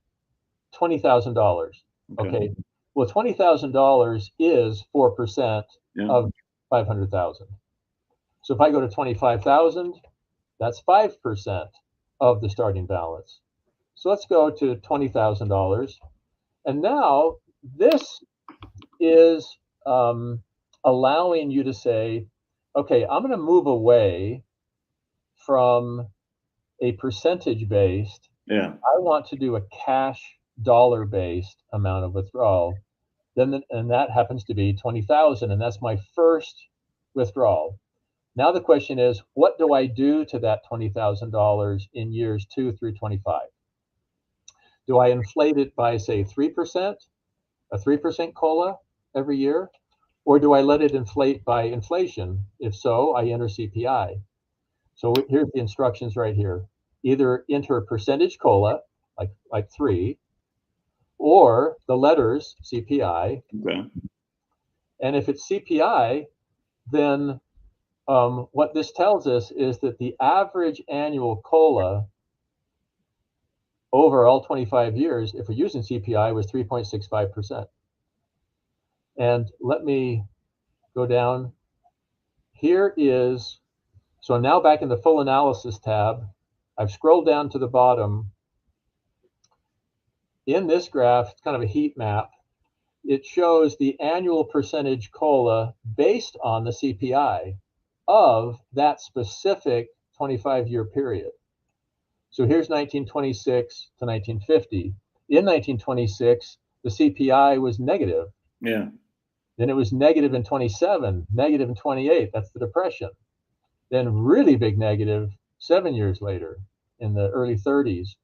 $20,000. Okay. Well, $20,000 is 4% Yeah. of 500,000. So if I go to 25,000, that's 5% of the starting balance. So let's go to $20,000. And now this is allowing you to say, okay, I'm going to move away from a percentage based. Yeah. I want to do a cash dollar based amount of withdrawal. And that happens to be 20,000, and that's my first withdrawal. Now the question is, what do I do to that $20,000 in years 2 through 25? Do I inflate it by, say, 3%, a 3% COLA every year? Or do I let it inflate by inflation? If so, I enter CPI. So here's the instructions right here. Either enter a percentage COLA, like 3, or the letters CPI. Okay. And if it's CPI, then what this tells us is that the average annual COLA over all 25 years, if we're using CPI, was 3.65%. And let me go down. Here is, so now back in the full analysis tab, I've scrolled down to the bottom. In this graph, it's kind of a heat map. It shows the annual percentage COLA based on the CPI of that specific 25-year period. So here's 1926 to 1950. In 1926, the CPI was negative. Yeah. Then it was negative in 27, negative in 28. That's the Depression. Then really big negative 7 years later in the early 30s.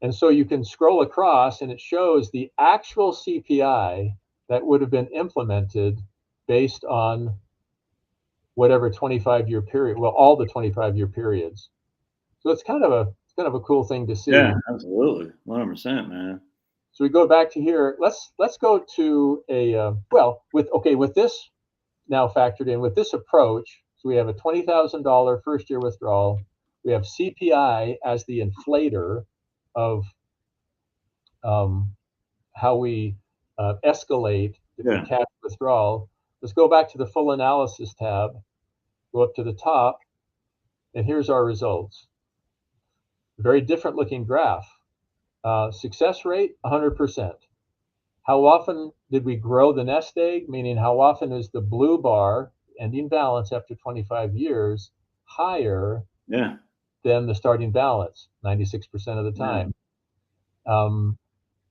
And so you can scroll across and it shows the actual CPI that would have been implemented based on whatever 25-year period, well, all the 25-year periods. So it's kind of a cool thing to see. Yeah, absolutely, 100%, man. So we go back to here. Let's go to a with this now factored in with this approach. So we have a $20,000 first year withdrawal. We have CPI as the inflator of how we escalate the cash withdrawal. Let's go back to the full analysis tab. Go up to the top, and here's our results. Very different looking graph. Success rate, 100%. How often did we grow the nest egg? Meaning how often is the blue bar, ending balance after 25 years, higher than the starting balance, 96% of the time,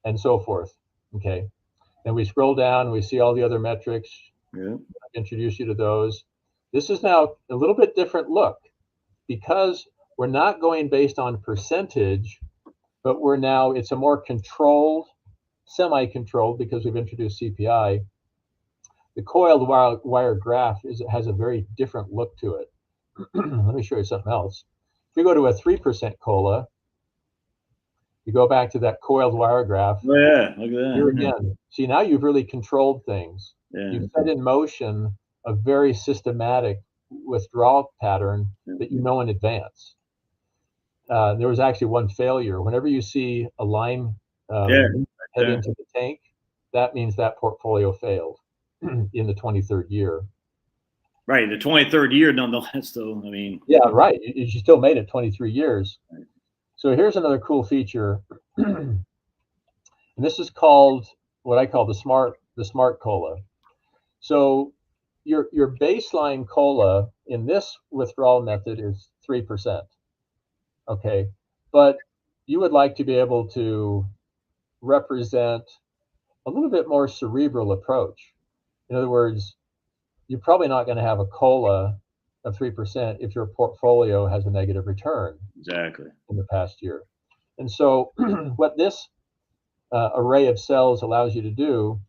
and so forth. Okay. Then we scroll down, we see all the other metrics. I've introduced you to those. This is now a little bit different look because we're not going based on percentage, but it's a more controlled, semi-controlled, because we've introduced CPI. The coiled wire graph has a very different look to it. Let me show you something else. If we go to a 3% COLA, you go back to that coiled wire graph. Oh, yeah, look at that. Here again. See, now you've really controlled things. You've set in motion a very systematic withdrawal pattern that you know in advance. There was actually one failure. Whenever you see a line head into the tank, that means that portfolio failed in the 23rd year. Right, the 23rd year, nonetheless, though. I mean, yeah, right. You still made it 23 years. Right. So here's another cool feature, and this is called what I call the smart COLA. So your baseline COLA in this withdrawal method is 3%. Okay, but you would like to be able to represent a little bit more cerebral approach. In other words, you're probably not going to have a COLA of 3% if your portfolio has a negative return. Exactly. In the past year. And so what this array of cells allows you to do,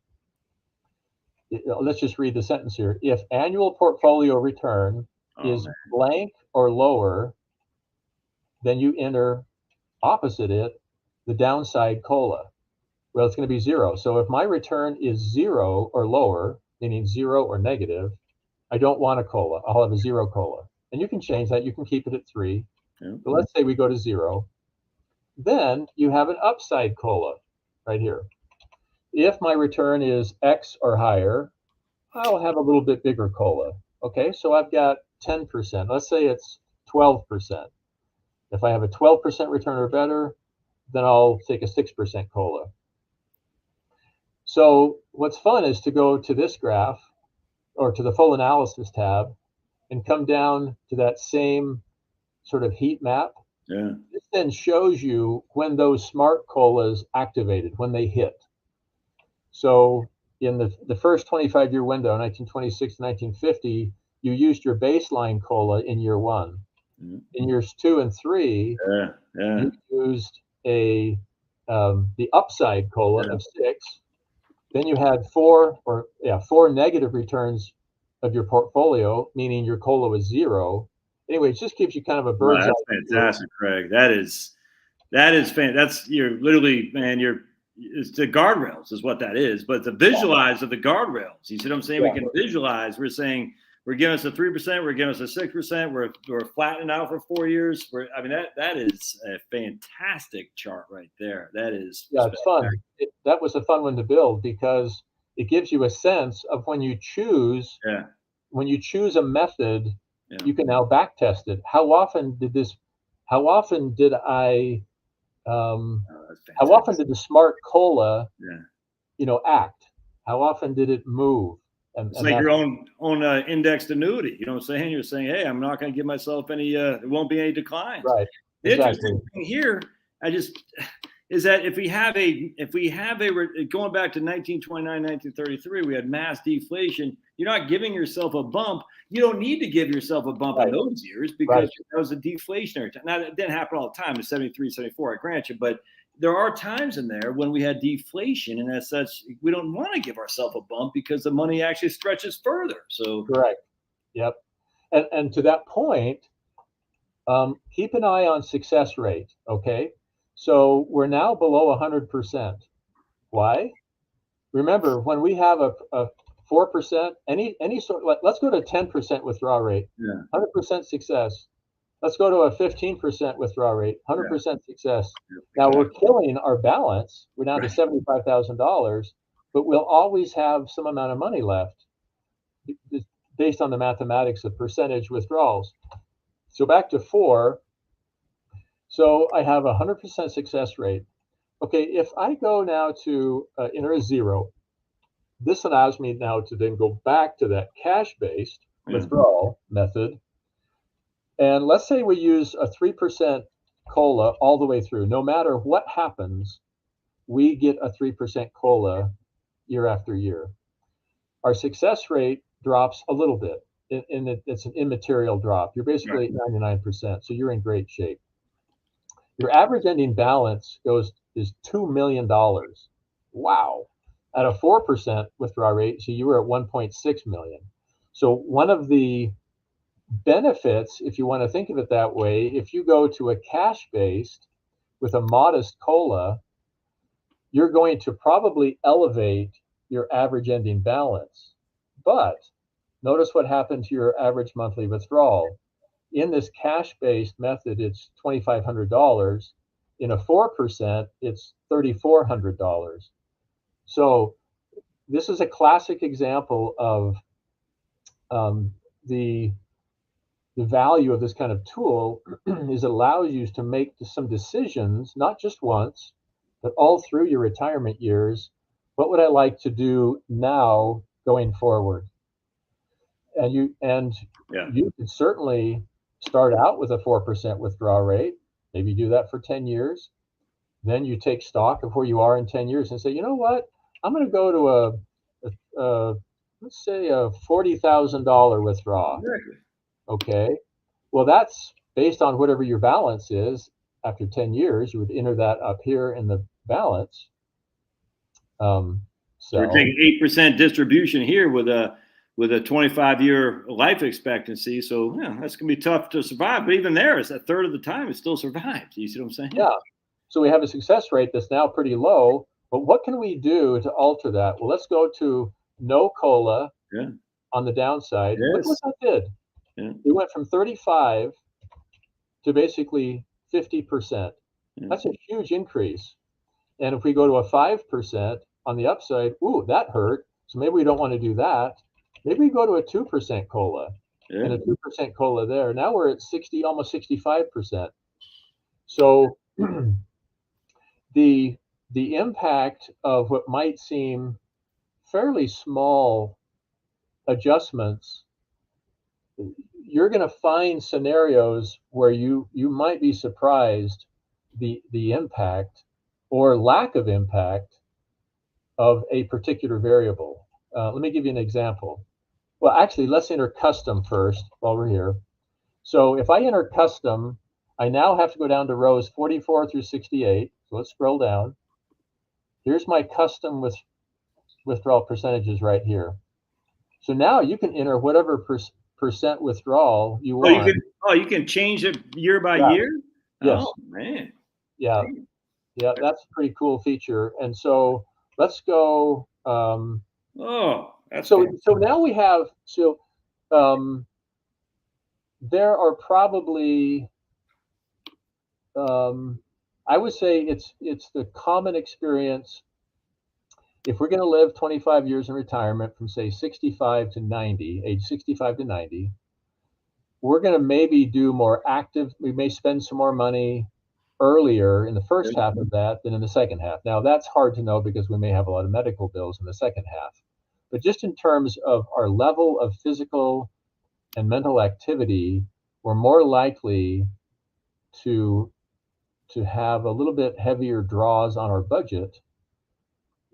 let's just read the sentence here. If annual portfolio return is blank or lower, then you enter opposite it the downside COLA. Well, it's going to be 0. So if my return is 0 or lower, meaning 0 or negative, I don't want a COLA. I'll have a 0 COLA. And you can change that. You can keep it at 3. But let's say we go to 0. Then you have an upside COLA right here. If my return is X or higher, I'll have a little bit bigger COLA. Okay, so I've got 10%. Let's say it's 12%. If I have a 12% return or better, then I'll take a 6% COLA. So what's fun is to go to this graph or to the full analysis tab and come down to that same sort of heat map. Yeah. This then shows you when those smart COLAs activated, when they hit. So in the first 25-year window, 1926 to 1950, you used your baseline COLA in year 1. Mm-hmm. In years 2 and 3, you used the upside COLA of 6. Then you had 4 negative returns of your portfolio, meaning your COLA was 0. Anyway, it just gives you kind of a bird's eye view. That's fantastic, Craig. That is fantastic. That's you're literally, man. It's the guardrails is what that is. But the visualize of the guardrails. You see what I'm saying? Yeah. We can visualize. We're saying we're giving us a 3%. We're giving us a 6%. We're flattening out for 4 years. That is a fantastic chart right there. That is it's fun. That was a fun one to build because it gives you a sense of when you choose a method, you can now back test it. How often did the smart COLA act? How often did it move? It's like your own indexed annuity. You know what I'm saying? You're saying, hey, I'm not going to give myself any, there won't be any declines. Right. The interesting thing here, is that if we have going back to 1929, 1933, we had mass deflation. You're not giving yourself a bump. You don't need to give yourself a bump in those years because that was a deflationary time. Now, that didn't happen all the time in 73, 74, I grant you, but there are times in there when we had deflation, and as such, we don't want to give ourselves a bump because the money actually stretches further. So correct. Yep. And to that point, keep an eye on success rate. Okay. So we're now below 100%. Why? Remember, when we have a 4%, any sort, let's go to 10% withdrawal rate, 100% success. Let's go to a 15% withdrawal rate, 100% success. Now we're killing our balance. We're down to $75,000, but we'll always have some amount of money left based on the mathematics of percentage withdrawals. So back to 4. So I have a 100% success rate. Okay, if I go now to enter a 0, this allows me now to then go back to that cash-based withdrawal method. And let's say we use a 3% COLA all the way through. No matter what happens, we get a 3% COLA year after year. Our success rate drops a little bit. It's an immaterial drop. You're basically at 99%, so you're in great shape. Your average ending balance is $2 million. Wow. At a 4% withdrawal rate, so you were at 1.6 million. So one of the benefits, if you want to think of it that way, if you go to a cash-based with a modest COLA, you're going to probably elevate your average ending balance. But notice what happened to your average monthly withdrawal. In this cash-based method, it's $2,500. In a 4%, it's $3,400. So this is a classic example of the value of this kind of tool is it allows you to make some decisions, not just once, but all through your retirement years. What would I like to do now going forward? And you could certainly start out with a 4% withdrawal rate. Maybe do that for 10 years. Then you take stock of where you are in 10 years and say, you know what? I'm going to go to let's say a $40,000 withdrawal. Exactly. Okay. Well, that's based on whatever your balance is. After 10 years, you would enter that up here in the balance. So we're taking 8% distribution here with a 25-year life expectancy. So yeah, that's gonna be tough to survive. But even there, it's a third of the time it still survives. You see what I'm saying? Yeah. So we have a success rate that's now pretty low. But what can we do to alter that? Well, let's go to no COLA on the downside. Yes. Look what that did. Yeah. We went from 35 to basically 50%. Yeah. That's a huge increase. And if we go to a 5% on the upside, ooh, that hurt. So maybe we don't want to do that. Maybe we go to a 2% COLA and a 2% COLA there. Now we're at 60, almost 65%. So the impact of what might seem fairly small adjustments, you're going to find scenarios where you might be surprised the impact or lack of impact of a particular variable. Let me give you an example. Well, actually, let's enter custom first while we're here. So if I enter custom, I now have to go down to rows 44 through 68. So let's scroll down. Here's my custom withdrawal percentages right here. So now you can enter whatever percent withdrawal you want. You can change it year by year? Yes. Oh, man. Yeah. Yeah, that's a pretty cool feature. And so let's go. That's so now we have, there are probably, I would say it's the common experience. If we're going to live 25 years in retirement from say 65 to 90, age 65 to 90, we're going to maybe do more active. We may spend some more money earlier in the first half of that than in the second half. Now that's hard to know because we may have a lot of medical bills in the second half. But just in terms of our level of physical and mental activity, we're more likely to have a little bit heavier draws on our budget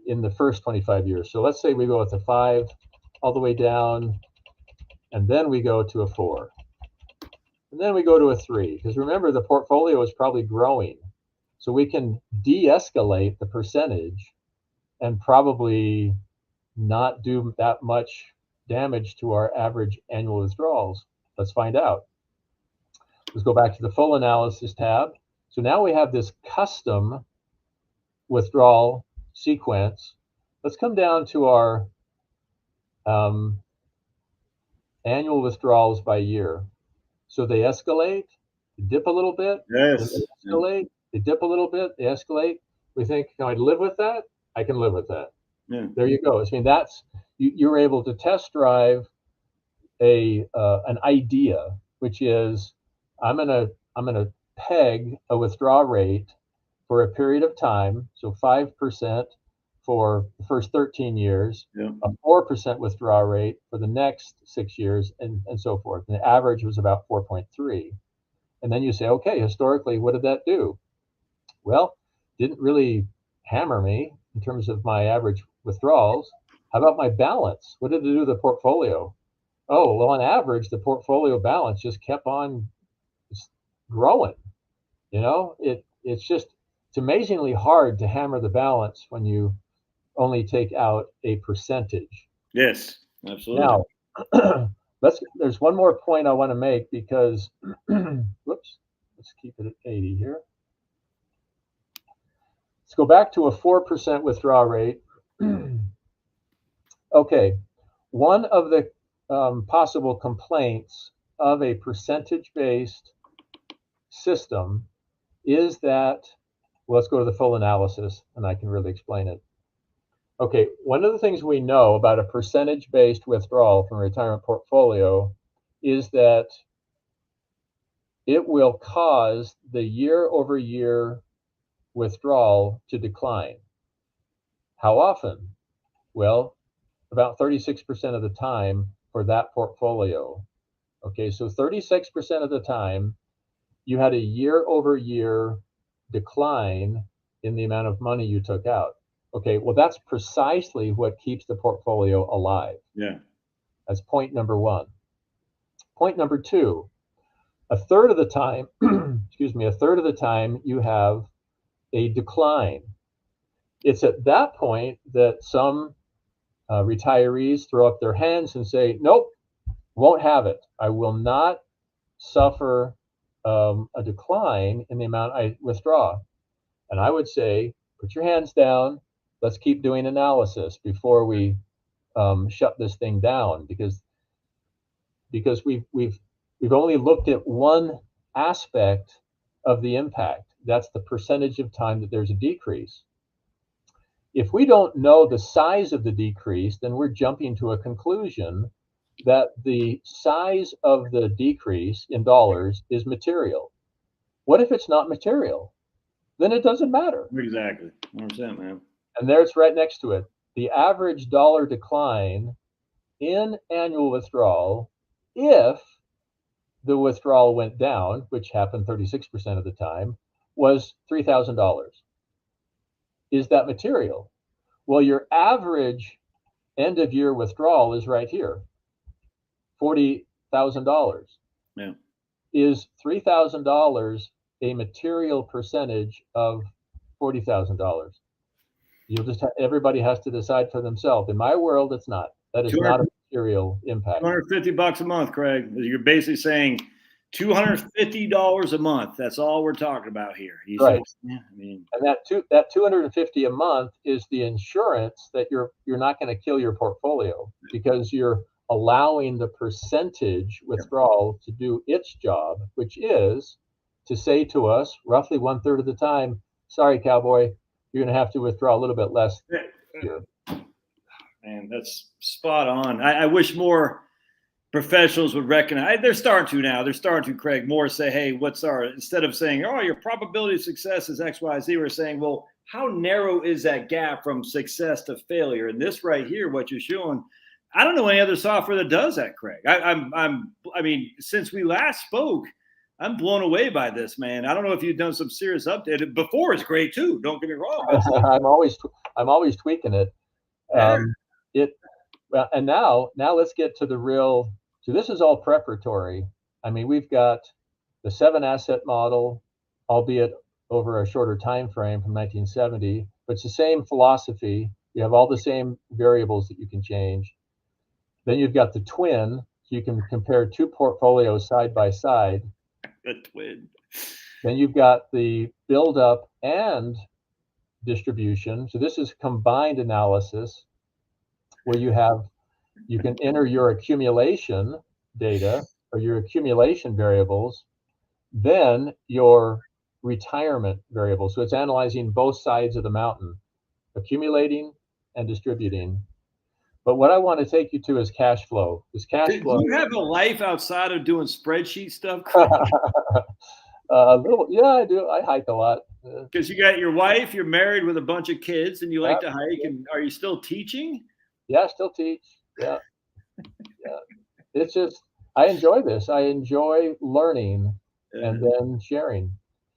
in the first 25 years. So let's say we go with a 5 all the way down, and then we go to a 4. And then we go to a 3, because remember, the portfolio is probably growing. So we can de-escalate the percentage and probably not do that much damage to our average annual withdrawals. Let's find out. Let's go back to the full analysis tab. So now we have this custom withdrawal sequence. Let's come down to our annual withdrawals by year. So they escalate, they dip a little bit, yes. They escalate, they dip a little bit, they escalate. We think, can I live with that? I can live with that. Yeah. There you go. I mean, that's you're able to test drive an idea, which is I'm gonna peg a withdrawal rate for a period of time, so 5% for the first 13 years, a 4% withdrawal rate for the next 6 years, and so forth. And the average was about 4.3. And then you say, okay, historically, what did that do? Well, didn't really hammer me in terms of my average withdrawals. How about my balance? What did it do to the portfolio? Oh, well, on average, the portfolio balance just kept on growing. It's amazingly hard to hammer the balance when you only take out a percentage. Yes, absolutely. Now, there's one more point I want to make because, whoops, let's keep it at 80 here. Let's go back to a 4% withdrawal rate. Okay, one of the possible complaints of a percentage-based system is that, well, let's go to the full analysis and I can really explain it. Okay, one of the things we know about a percentage-based withdrawal from a retirement portfolio is that it will cause the year-over-year withdrawal to decline. How often? Well, about 36% of the time for that portfolio. Okay, so 36% of the time, you had a year-over-year decline in the amount of money you took out. Okay, well, that's precisely what keeps the portfolio alive. Yeah. That's point number one. Point number two, a third of the time, a third of the time you have a decline. It's at that point that some retirees throw up their hands and say, nope, won't have it. I will not suffer a decline in the amount I withdraw. And I would say, put your hands down. Let's keep doing analysis before we shut this thing down, because we've only looked at one aspect of the impact. That's the percentage of time that there's a decrease. If we don't know the size of the decrease, then we're jumping to a conclusion that the size of the decrease in dollars is material. What if it's not material? Then it doesn't matter. Exactly. 100%, man. And there's right next to it. The average dollar decline in annual withdrawal, if the withdrawal went down, which happened 36% of the time, was $3,000. Is that material? Well, your average end of year withdrawal is right here, $40,000. Yeah. Is $3,000 a material percentage of $40,000? You'll just everybody has to decide for themselves. In my world, it's not. That is not a material impact. $250 a month, Craig. You're basically saying $250 a month. That's all we're talking about here. Right. Yeah, I mean, and that $250 a month is the insurance that you're not going to kill your portfolio, because you're allowing the percentage withdrawal to do its job, which is to say to us roughly 1/3 of the time, sorry, cowboy, you're going to have to withdraw a little bit less here. Man, that's spot on. I wish more professionals would recognize. They're starting to now. They're starting to, Craig, more say, hey, what's our, instead of saying, oh, your probability of success is X, Y, Z, we're saying, well, how narrow is that gap from success to failure? And this right here, what you're showing, I don't know any other software that does that, Craig. I mean, since we last spoke, I'm blown away by this, man. I don't know if you've done some serious update. Before is great too. Don't get me wrong. I'm always tweaking it. Well, and now let's get to the real. So this is all preparatory. I mean, we've got the 7-asset model, albeit over a shorter time frame from 1970, but it's the same philosophy. You have all the same variables that you can change. Then you've got the twin, so you can compare two portfolios side by side. The twin. Then you've got the build-up and distribution. So this is combined analysis, where you can enter your accumulation data or your accumulation variables, then your retirement variables. So it's analyzing both sides of the mountain, accumulating and distributing. But what I want to take you to is cash flow. Is cash flow? Do you have a life outside of doing spreadsheet stuff? A little, yeah, I do. I hike a lot. Because you got your wife, you're married with a bunch of kids, and you like to hike. And are you still teaching? Yeah, I still teach. Yeah. It's just, I enjoy this. I enjoy learning and then sharing.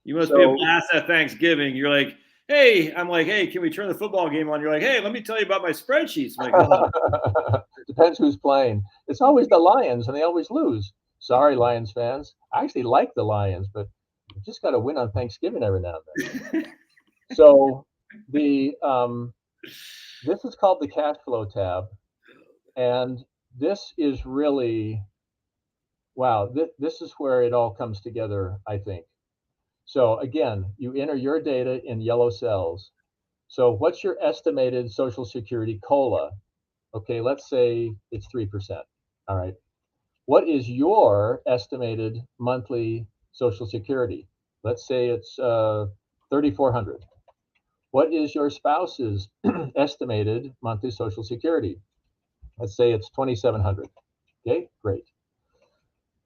You must be a blast at Thanksgiving. You're like, hey, I'm like, hey, can we turn the football game on? You're like, hey, let me tell you about my spreadsheets. I'm like, oh. Depends who's playing. It's always the Lions, and they always lose. Sorry, Lions fans. I actually like the Lions, but you just got to win on Thanksgiving every now and then. So this is called the cash flow tab, and this is really, wow, this is where it all comes together, I think. So again, you enter your data in yellow cells. So what's your estimated Social Security COLA? Okay, let's say it's 3%. All right. What is your estimated monthly Social Security? Let's say it's $3,400. What is your spouse's estimated monthly Social Security? Let's say it's $2,700. Okay, great.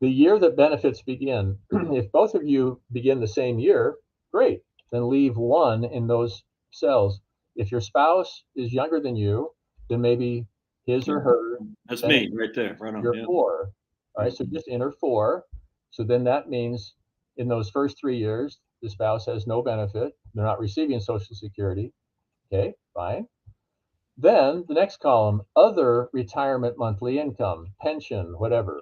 The year that benefits begin, if both of you begin the same year, great. Then leave one in those cells. If your spouse is younger than you, then maybe his or her. That's me right there. Right on. You're 4. All right, so just enter 4. So then that means in those first 3 years, the spouse has no benefit. They're not receiving Social Security. Okay, fine. Then the next column, other retirement monthly income, pension, whatever.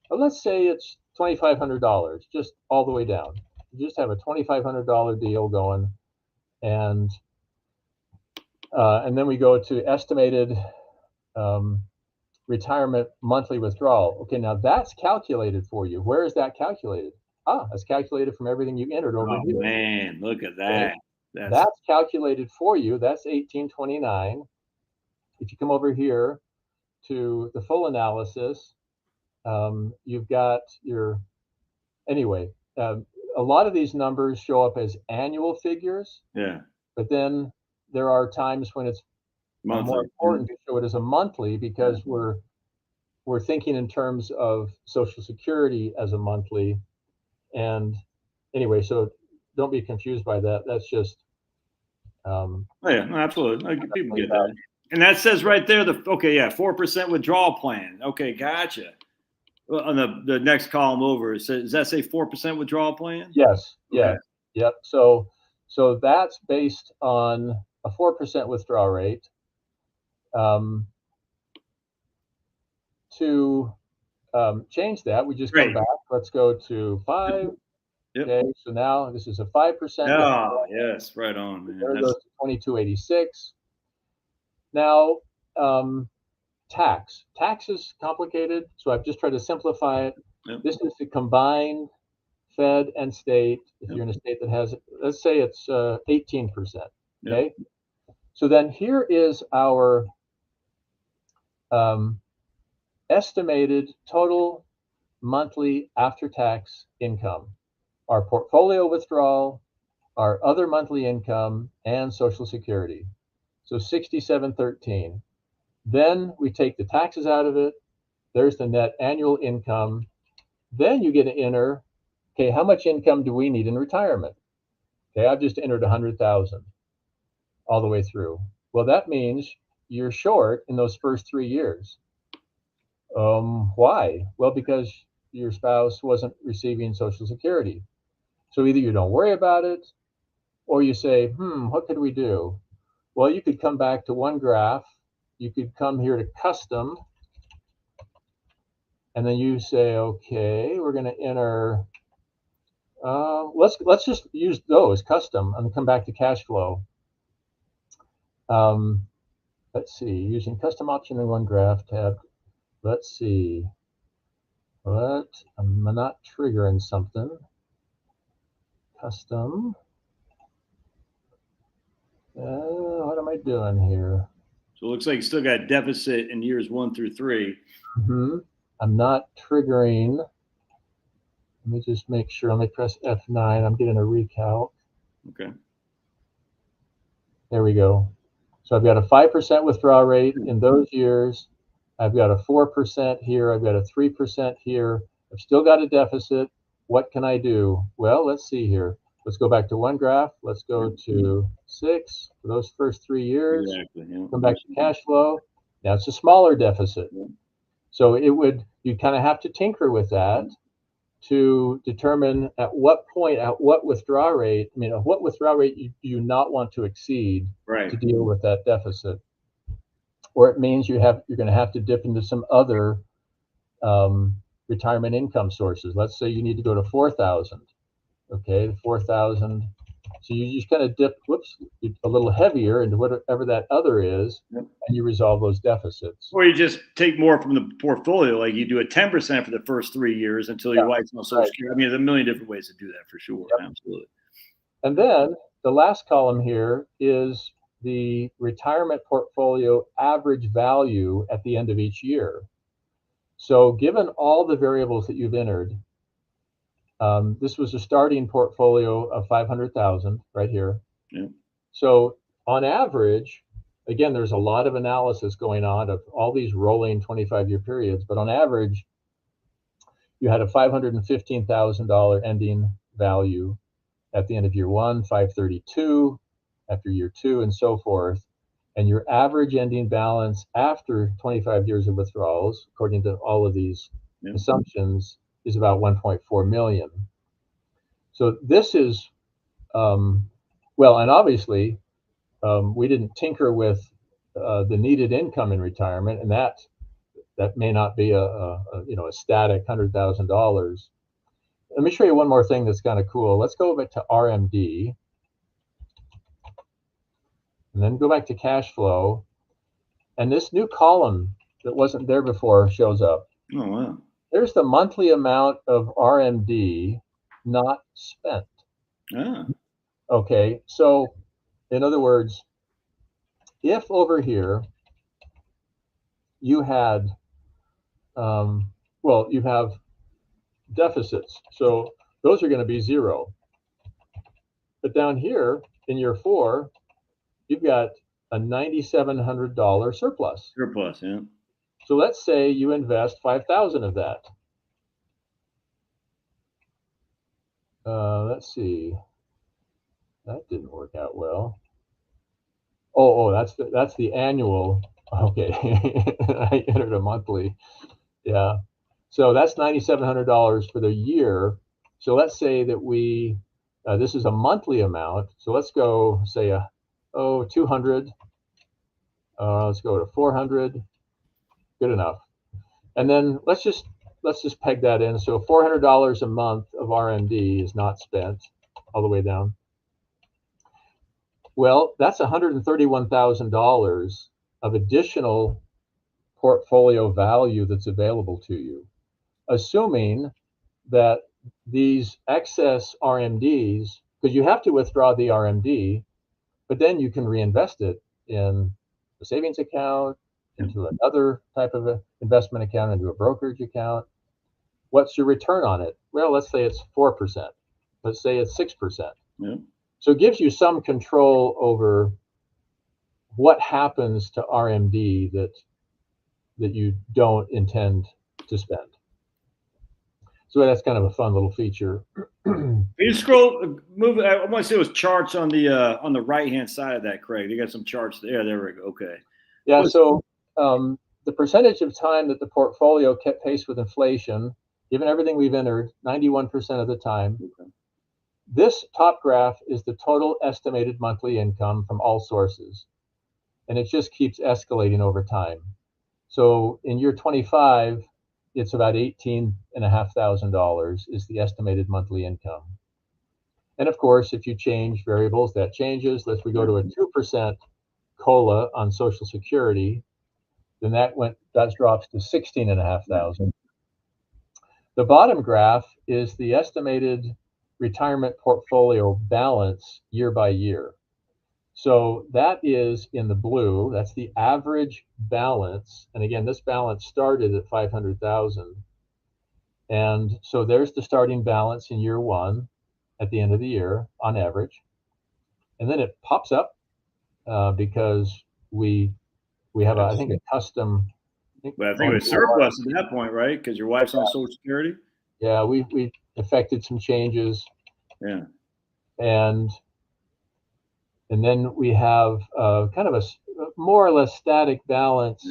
Well, let's say it's $2,500, just all the way down. You just have a $2,500 deal going, and And then we go to estimated retirement monthly withdrawal. Okay, now that's calculated for you. Where is that calculated? That's calculated from everything you entered over Oh here. man, look at Okay. that. That's calculated for you. That's 1829. If you come over here to the full analysis, you've got your, anyway, a lot of these numbers show up as annual figures, yeah, but then there are times when it's more monthly. important to show it as a monthly because we're thinking in terms of Social Security as a monthly. And anyway, so don't be confused by that. That's just Oh yeah, no, absolutely. People get that. And that says right there, 4% withdrawal plan. Okay, gotcha. Well, on the next column over, it says, does that say 4% withdrawal plan? Yes. Okay. Yeah. Yep. So that's based on a 4% withdrawal rate. To change that, we just go back. Let's go to 5. Yep. Okay. So now this is a 5%. Oh, yes, right on, man. There goes to 2286. Now, tax is complicated, so I've just tried to simplify it. Yep. This is the combined Fed and state. If you're in a state that has, let's say it's 18%. Okay. Yep. So then here is our estimated total monthly after-tax income, our portfolio withdrawal, our other monthly income, and Social Security. So 6713. Then we take the taxes out of it. There's the net annual income. Then you get to enter, okay, how much income do we need in retirement? Okay, I've just entered 100,000 all the way through. Well, that means you're short in those first 3 years. Why? Well, because your spouse wasn't receiving Social Security. So either you don't worry about it, or you say, what could we do? Well, you could come back to one graph. You could come here to custom, and then you say, okay, we're going to enter. Let's just use those custom, and come back to cash flow. Let's see, using custom option in one graph tab. Let's see. What? I'm not triggering something. Custom. What am I doing here? So it looks like you still got deficit in years 1 through 3. I'm not triggering. Let me just make sure. Let me press F9. I'm getting a recalc. Okay. There we go. So I've got a 5% withdrawal rate in those years. I've got a 4% here. I've got a 3% here. I've still got a deficit. What can I do? Well, let's see here. Let's go back to one graph. Let's go to 6 for those first 3 years. Exactly. Yeah. Come back to cash flow. Now it's a smaller deficit. Yeah. So you kind of have to tinker with that to determine at what point, at what withdrawal rate, what withdrawal rate do you not want to exceed to deal with that deficit. Or it means you're going to have to dip into some other retirement income sources. Let's say you need to go to 4,000. Okay, 4,000. So you just kind of dip, a little heavier into whatever that other is, and you resolve those deficits. Or you just take more from the portfolio, like you do a 10% for the first 3 years until your wife's on Social Security. There's a million different ways to do that for sure. Yep. Absolutely. And then the last column here is the retirement portfolio average value at the end of each year. So given all the variables that you've entered, this was a starting portfolio of 500,000 right here. Yeah. So on average, again, there's a lot of analysis going on of all these rolling 25-year periods, but on average, you had a $515,000 ending value at the end of year 1, 532 after year 2, and so forth. And your average ending balance after 25 years of withdrawals, according to all of these assumptions, is about 1.4 million. So this is, and obviously, we didn't tinker with the needed income in retirement, and that may not be a static $100,000. Let me show you one more thing that's kind of cool. Let's go over to RMD. And and then go back to cash flow, and this new column that wasn't there before shows up. Oh, wow. There's the monthly amount of RMD not spent. Ah. Okay, so in other words, if over here you had, well, you have deficits, so those are going to be zero. But down here in year 4, you've got a $9,700 surplus. Surplus, yeah. So let's say you invest 5,000 of that. Let's see. That didn't work out well. Oh, that's the annual. Okay, I entered a monthly. Yeah. So that's $9,700 for the year. So let's say that we, this is a monthly amount. So let's go say 200. Let's go to 400. Good enough. And then let's just peg that in. So $400 a month of RMD is not spent all the way down. Well, that's $131,000 of additional portfolio value that's available to you, assuming that these excess RMDs, because you have to withdraw the RMD, but then you can reinvest it in a savings account, into another type of investment account, into a brokerage account. What's your return on it? Well, let's say it's 4%. Let's say it's 6%. Yeah. So it gives you some control over what happens to RMD that you don't intend to spend. So that's kind of a fun little feature. You scroll, move. I want to see those charts on the right hand side of that, Craig. You got some charts there. There we go. Okay. Yeah. So the percentage of time that the portfolio kept pace with inflation, given everything we've entered, 91% of the time. Okay. This top graph is the total estimated monthly income from all sources, and it just keeps escalating over time. So in year 25, it's about $18,500 is the estimated monthly income. And of course, if you change variables, that changes. Let's we go to a 2% COLA on Social Security, then that drops to $16,500. The bottom graph is the estimated retirement portfolio balance year by year. So that is in the blue. That's the average balance. And again, this balance started at 500,000. And so there's the starting balance in year 1 at the end of the year on average. And then it pops up because we have, I think, a custom. But I think it was surplus at that point, right? Because your wife's on Social Security. Yeah, we effected some changes. Yeah. And then we have kind of a more or less static balance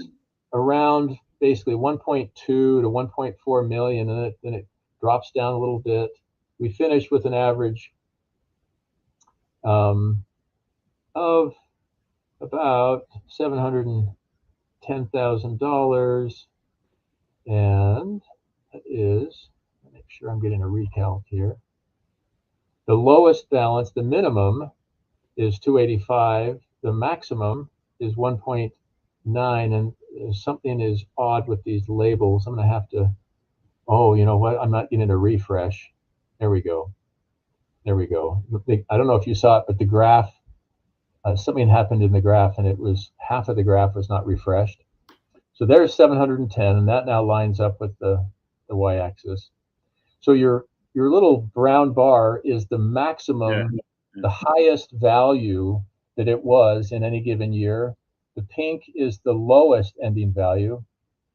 around basically 1.2 to 1.4 million, and then it drops down a little bit. We finish with an average of about $710,000, and that is, make sure I'm getting a recount here. The lowest balance, the minimum, is 285. The maximum is 1.9, and something is odd with these labels. I'm going to have to. Oh, you know what? I'm not getting a refresh. There we go. There we go. I don't know if you saw it, but the graph, something happened in the graph, and it was half of the graph was not refreshed. So there's 710, and that now lines up with the y-axis. So your little brown bar is the maximum, the highest value that it was in any given year. The pink is the lowest ending value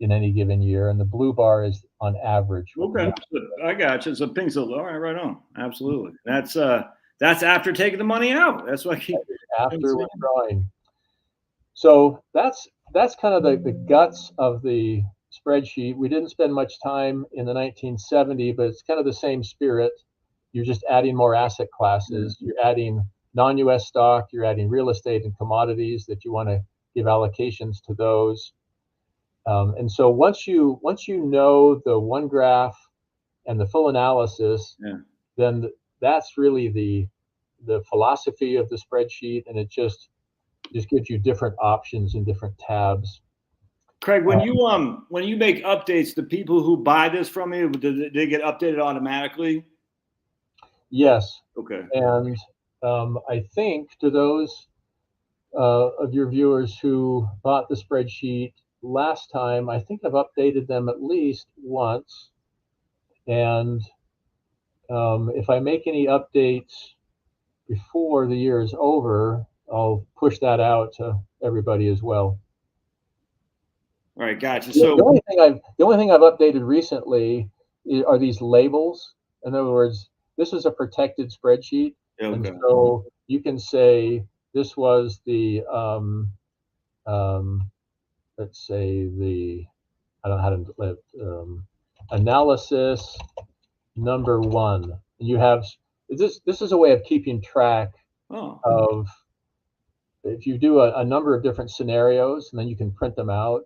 in any given year, and the blue bar is on average. Okay, I got you. So pink's all right on. Absolutely. That's after taking the money out. That's what I keep after withdrawing. So that's kind of the guts of the spreadsheet. We didn't spend much time in the 1970, but it's kind of the same spirit. You're just adding more asset classes. You're adding non-US stock. You're adding real estate and commodities that you want to give allocations to those. And so once you know the one graph and the full analysis, then that's really the philosophy of the spreadsheet, and it just just gives you different options and different tabs. Craig, when you make updates, the people who buy this from you, do they get updated automatically? Yes. Okay. And I think to those of your viewers who bought the spreadsheet last time, I think I've updated them at least once. And if I make any updates before the year is over, I'll push that out to everybody as well. All right, gotcha. The So only thing I've updated recently are these labels. In other words, this is a protected spreadsheet, and okay. so you can say this was the let's say the I don't know how to live analysis number 1. And you have this is a way of keeping track of if you do a number of different scenarios and then you can print them out.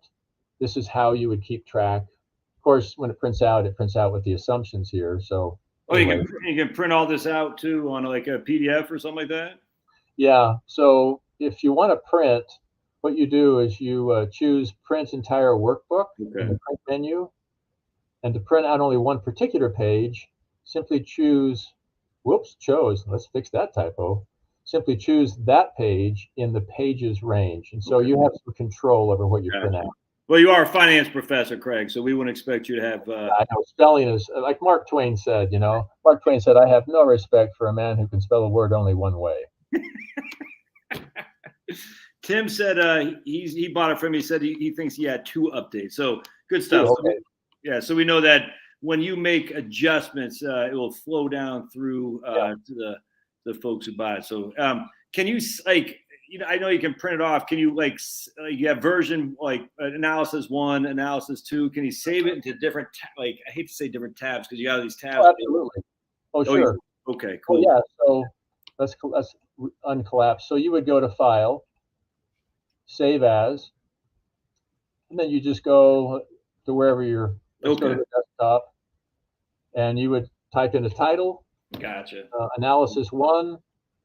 This is how you would keep track. Of course, when it prints out with the assumptions here. So anyway. You can print all this out too on like a PDF or something like that? Yeah. So if you want to print, what you do is you choose print entire workbook in the print menu. And to print out only one particular page, simply choose, let's fix that typo. Simply choose that page in the pages range. And so you have some control over what you print out. Well, you are a finance professor, Craig, so we wouldn't expect you to have. I know spelling is like Mark Twain said. Mark Twain said, "I have no respect for a man who can spell a word only one way." Tim said he bought it from me. He said he thinks he had 2 updates. So good stuff. Okay. So we know that when you make adjustments, it will flow down through to the folks who buy it. So can you I know you can print it off. Can you you have version like analysis 1, analysis 2? Can you save it into different I hate to say different tabs because you got these tabs. Oh, absolutely. Oh, sure. Okay, cool. Yeah. So let's uncollapse. So you would go to File, Save As, and then you just go to wherever go to the desktop, and you would type in a title. Gotcha. Analysis 1,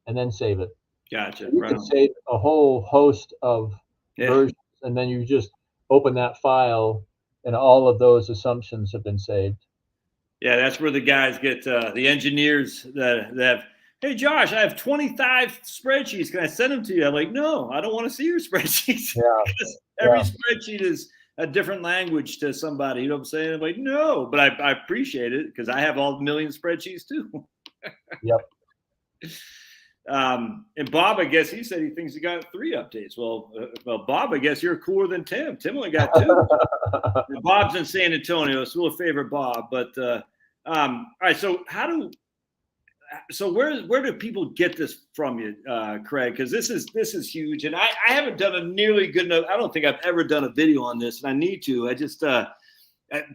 and then save it. Gotcha. You can save a whole host of versions, and then you just open that file, and all of those assumptions have been saved. Yeah, that's where the guys get the engineers that have. Hey, Josh, I have 25 spreadsheets. Can I send them to you? I'm like, no, I don't want to see your spreadsheets. Yeah. Every spreadsheet is a different language to somebody. You know what I'm saying? I'm like, no, but I appreciate it because I have all 1,000,000 spreadsheets too. Yep. And Bob, I guess he said he thinks he got 3 updates. Well, Bob, I guess you're cooler than Tim. Tim only got 2. Bob's in San Antonio, so we'll favor Bob. But all right, so where do people get this from you, Craig? Because this is huge, and I haven't done a nearly good enough. I don't think I've ever done a video on this, and I need to. I just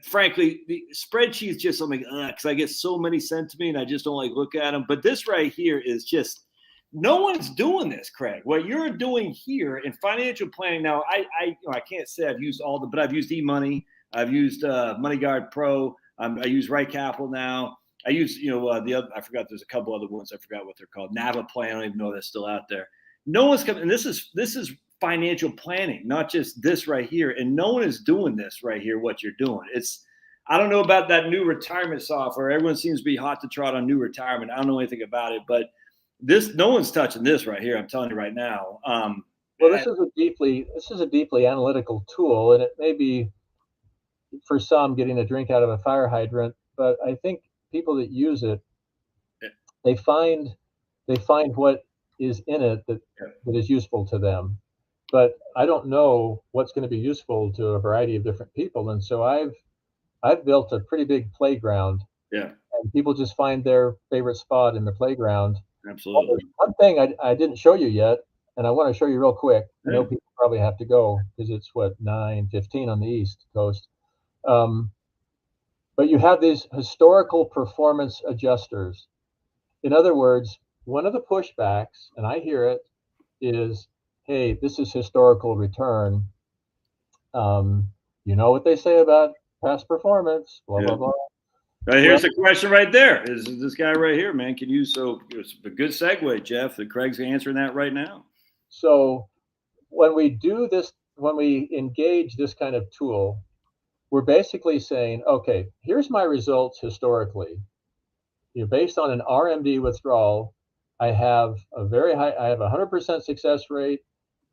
frankly, the spreadsheets just something because I get so many sent to me, and I just don't look at them. But this right here is just. No one's doing this, Craig. What you're doing here in financial planning now, I can't say I've used all but I've used eMoney, I've used MoneyGuard Pro, I use Right Capital now. I use the other. I forgot there's a couple other ones. I forgot what they're called. NavaPlan. I don't even know if that's still out there. No one's coming. And this is financial planning, not just this right here. And no one is doing this right here. What you're doing. I don't know about that new retirement software. Everyone seems to be hot to trot on new retirement. I don't know anything about it, but. No one's touching this right here. I'm telling you right now. Well, this is a deeply analytical tool, and it may be for some getting a drink out of a fire hydrant, but I think people that use it, they find what is in it that is useful to them. But I don't know what's going to be useful to a variety of different people, and so I've built a pretty big playground. Yeah. And people just find their favorite spot in the playground. Absolutely. One thing I didn't show you yet, and I want to show you real quick. I know people probably have to go because it's 9:15 on the East Coast. But you have these historical performance adjusters. In other words, one of the pushbacks, and I hear it, is, hey, this is historical return. You know what they say about past performance, blah, blah, blah. Here's the question right there. Is this guy right here, man? Can you? So it's a good segue, Jeff. That Craig's answering that right now. So when we do this, when we engage this kind of tool, we're basically saying, okay, here's my results historically. Based on an RMD withdrawal, I have a 100% success rate.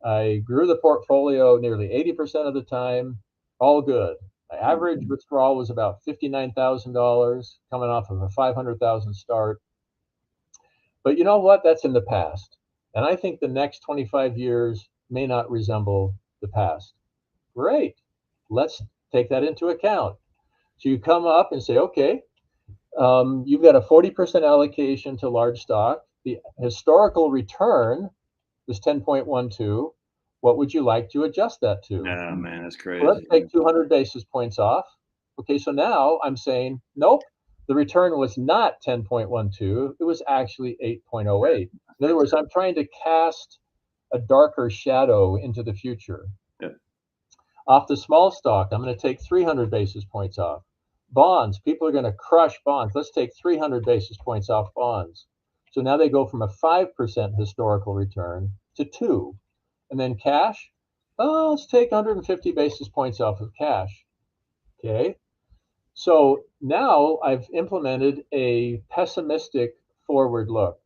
I grew the portfolio nearly 80% of the time. All good. My average withdrawal was about $59,000 coming off of a 500,000 start. But you know what? That's in the past. And I think the next 25 years may not resemble the past. Great. Let's take that into account. So you come up and say, okay, you've got a 40% allocation to large stock. The historical return was 10.12. What would you like to adjust that to? Oh, man, that's crazy. Well, let's take 200 basis points off. Okay, so now I'm saying, nope, the return was not 10.12. It was actually 8.08. In other words, I'm trying to cast a darker shadow into the future. Yep. Off the small stock, I'm going to take 300 basis points off. Bonds, people are going to crush bonds. Let's take 300 basis points off bonds. So now they go from a 5% historical return to 2. And then cash, let's take 150 basis points off of cash. Okay. So now I've implemented a pessimistic forward look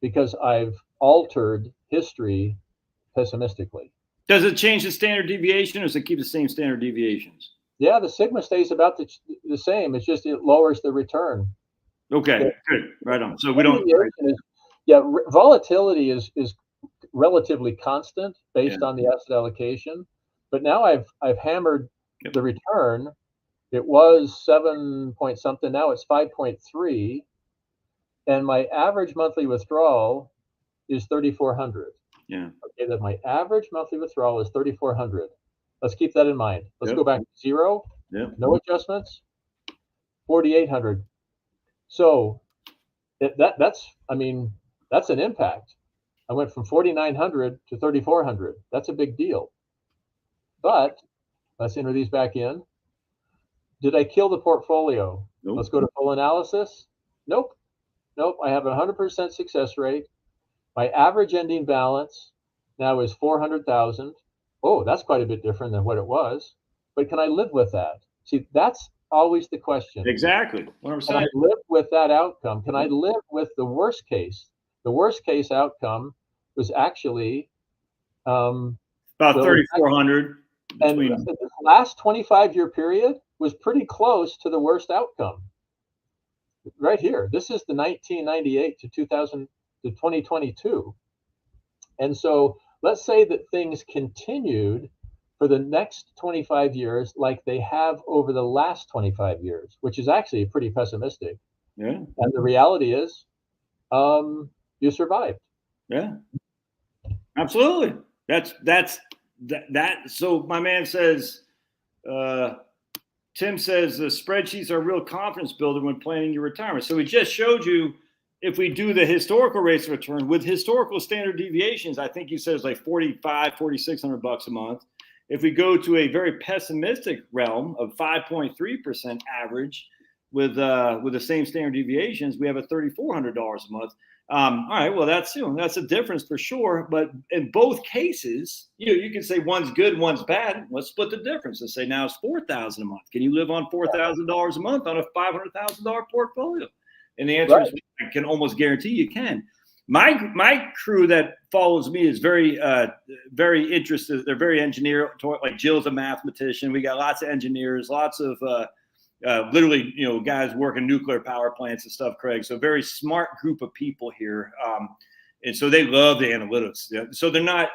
because I've altered history pessimistically. Does it change the standard deviation, or does it keep the same standard deviations? Yeah, the sigma stays about the same. It's just it lowers the return. Okay, good, right on. So we don't. Volatility is relatively constant based on the asset allocation, but now I've hammered the return. It was 7 point something. Now it's 5.3, and my average monthly withdrawal is 3,400. Yeah. Okay, that my average monthly withdrawal is 3,400. Let's keep that in mind. Let's go back to 0. No adjustments. 4,800. So that's an impact. I went from 4,900 to 3,400. That's a big deal. But let's enter these back in. Did I kill the portfolio? Nope. Let's go to full analysis. Nope. I have a 100% success rate. My average ending balance now is 400,000. Oh, that's quite a bit different than what it was. But can I live with that? See, that's always the question. Exactly. 100%. Can I live with that outcome? Can I live with the worst case? The worst case outcome was actually about 3,400. And the last 25-year period was pretty close to the worst outcome. Right here. This is the 1998 to 2022. And so let's say that things continued for the next 25 years like they have over the last 25 years, which is actually pretty pessimistic. Yeah. And the reality is, you survived. Yeah. Absolutely. That's. So my man says, Tim says the spreadsheets are a real confidence builder when planning your retirement. So we just showed you, if we do the historical rates of return with historical standard deviations, I think you said it's like $4,600 a month. If we go to a very pessimistic realm of 5.3% average with the same standard deviations, we have a $3,400 a month. All right, well, that's a difference for sure. But in both cases, you can say one's good, one's bad. Let's split the difference and say now it's $4,000 a month. Can you live on $4,000 a month on a $500,000 portfolio? And the answer is, I can almost guarantee you can. My crew that follows me is very interested. They're very engineer. Like Jill's a mathematician. We got lots of engineers, lots of literally, guys working nuclear power plants and stuff, Craig. So very smart group of people here. And so they love the analytics. So they're not,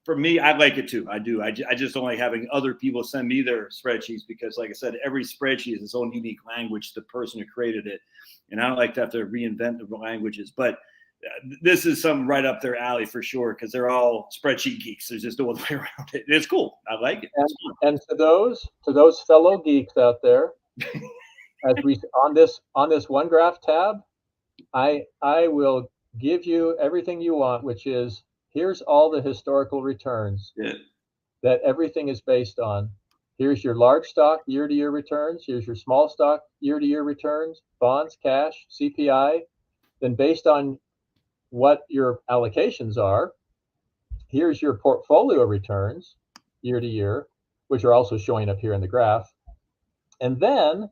for me, I like it too. I do. I just don't like having other people send me their spreadsheets because, like I said, every spreadsheet is its own unique language to the person who created it. And I don't like to have to reinvent the languages. But this is something right up their alley for sure because they're all spreadsheet geeks. There's just no other way around it. It's cool. I like it. And to those fellow geeks out there, as we on this one graph tab, I will give you everything you want, which is here's all the historical returns that everything is based on. Here's your large stock year-to-year returns. Here's your small stock year-to-year returns, bonds, cash, CPI. Then based on what your allocations are, here's your portfolio returns year to year, which are also showing up here in the graph. And then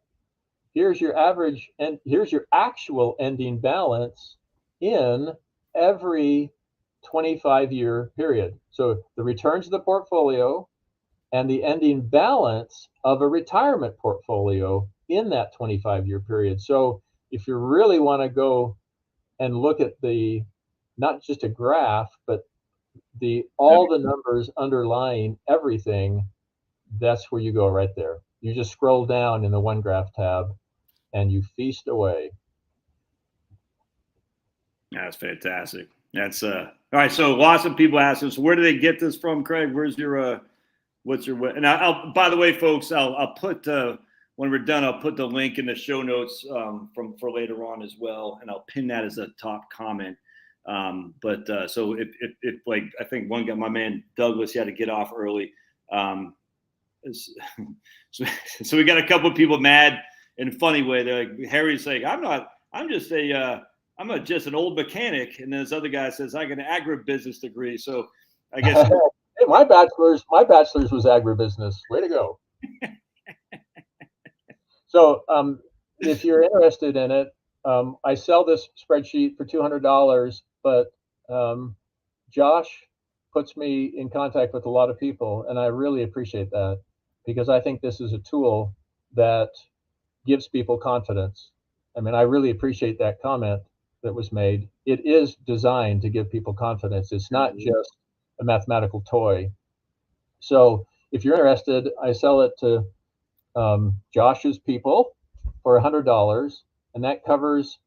here's your average, and here's your actual ending balance in every 25-year period. So the returns of the portfolio and the ending balance of a retirement portfolio in that 25-year period. So if you really want to go and look at the, not just a graph, but all the numbers underlying everything, that's where you go right there. You just scroll down in the One Graph tab and you feast away. That's fantastic. That's all right. So lots of people ask us, where do they get this from, Craig? Where's your what's your, and I'll, by the way, folks, I'll put when we're done, I'll put the link in the show notes for later on as well, and I'll pin that as a top comment. So if like, I think one guy, my man Douglas, he had to get off early. So we got a couple of people mad in a funny way. They're like, Harry's saying, I'm just an old mechanic. And then this other guy says, I got an agribusiness degree. So I guess hey, my bachelor's was agribusiness. Way to go. So if you're interested in it, I sell this spreadsheet for $200, but Josh puts me in contact with a lot of people, and I really appreciate that, because I think this is a tool that gives people confidence. I mean, I really appreciate that comment that was made. It is designed to give people confidence. It's not just a mathematical toy. So if you're interested, I sell it to Josh's people for $100, and that covers,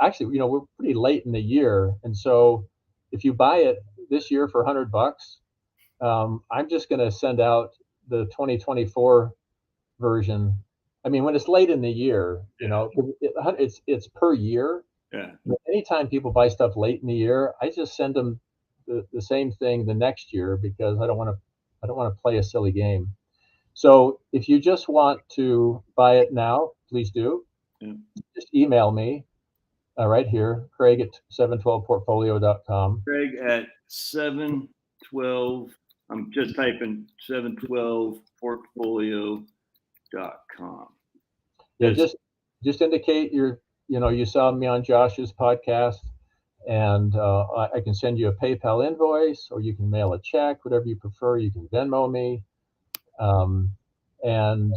actually, we're pretty late in the year, and so if you buy it this year for $100, I'm just going to send out the 2024 version. I mean, when it's late in the year, it's per year. Yeah. Anytime people buy stuff late in the year, I just send them the same thing the next year, because I don't want to play a silly game. So if you just want to buy it now, please do. Yeah. Just email me right here, Craig at 712portfolio.com. Craig at 712. I'm just typing 712portfolio.com. Yeah, just indicate you saw me on Josh's podcast, and I can send you a PayPal invoice, or you can mail a check, whatever you prefer. You can Venmo me, and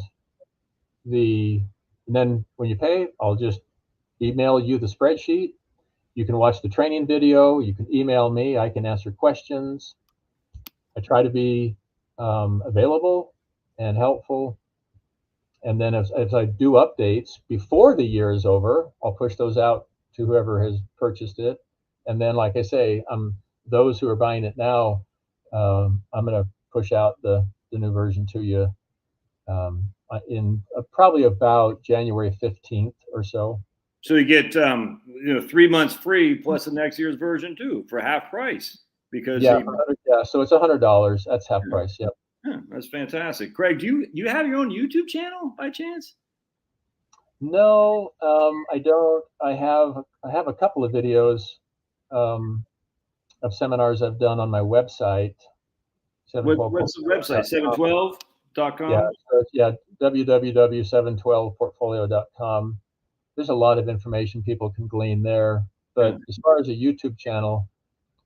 then when you pay, I'll just email you the spreadsheet. You can watch the training video. You can email me. I can answer questions. I try to be available and helpful. And then as I do updates before the year is over, I'll push those out to whoever has purchased it. And then, like I say, those who are buying it now, I'm going to push out the new version to you in probably about January 15th or so. So you get 3 months free plus the next year's version too for half price. Because so it's $100. That's half price. Yep. Yeah, that's fantastic. Craig, do you have your own YouTube channel by chance? No, I don't. I have a couple of videos of seminars I've done on my website. What's the website? 712.com? Yeah, www.712portfolio.com. There's a lot of information people can glean there. But as far as a YouTube channel,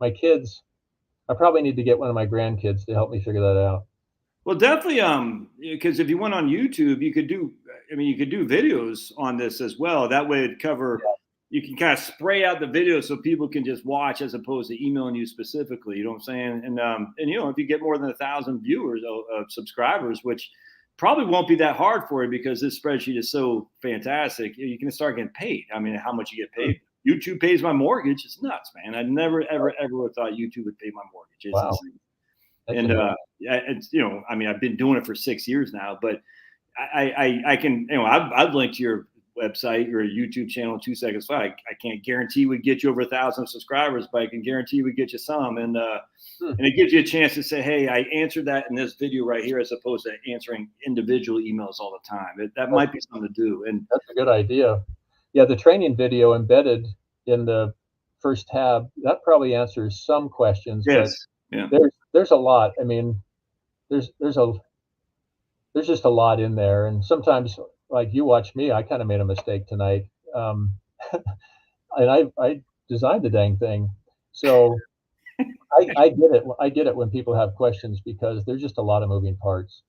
my kids, I probably need to get one of my grandkids to help me figure that out. Well, definitely, because if you went on YouTube, you could do videos on this as well. That way it'd cover, you can kind of spray out the video so people can just watch as opposed to emailing you specifically. You know what I'm saying? And if you get more than 1,000 viewers, subscribers, which probably won't be that hard for you because this spreadsheet is so fantastic, you can start getting paid. I mean, how much you get paid. YouTube pays my mortgage. It's nuts, man. I never, ever would have thought YouTube would pay my mortgage. It's insane. And it's I've been doing it for 6 years now, but I can I've linked to your website or YouTube channel in 2 seconds flat. I can't guarantee we get you over 1,000 subscribers, but I can guarantee we get you some. And it gives you a chance to say, hey, I answered that in this video right here, as opposed to answering individual emails all the time. That might be something to do. And that's a good idea. Yeah, the training video embedded in the first tab, that probably answers some questions. Yes. Yeah. There's a lot. I mean, there's just a lot in there, and sometimes, like you watch me, I kind of made a mistake tonight, and I designed the dang thing, so I get it. I get it when people have questions because there's just a lot of moving parts.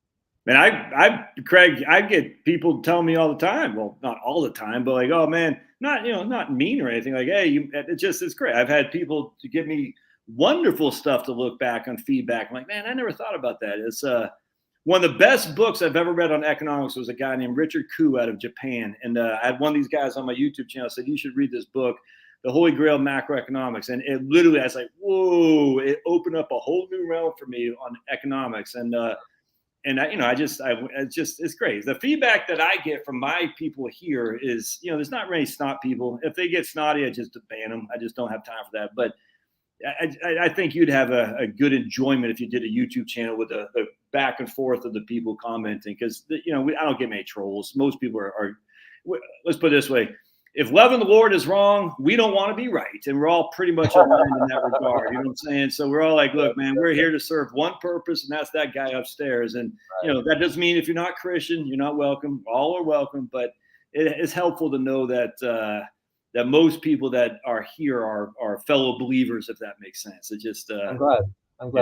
Man, Craig, I get people telling me all the time. Well, not all the time, but like, oh man, not mean or anything. Like, hey, it's great. I've had people to give me wonderful stuff to look back on feedback. I'm like, man, I never thought about that. It's one of the best books I've ever read on economics was a guy named Richard Koo out of Japan, and I had one of these guys on my YouTube channel said you should read this book, The Holy Grail of Macroeconomics, and it literally I was like, whoa, it opened up a whole new realm for me on economics, and it's great. The feedback that I get from my people here is, there's not really snot people. If they get snotty, I just ban them. I just don't have time for that. But I think you'd have a good enjoyment if you did a YouTube channel with the back and forth of the people commenting, because I don't get many trolls. Most people are. Let's put it this way: if loving the Lord is wrong, we don't want to be right, and we're all pretty much aligned in that regard. You know what I'm saying? So we're all like, look, man, we're here to serve one purpose, and that's that guy upstairs. And that doesn't mean if you're not Christian, you're not welcome. All are welcome, but it's helpful to know that that most people that are here are fellow believers, if that makes sense. It just I'm glad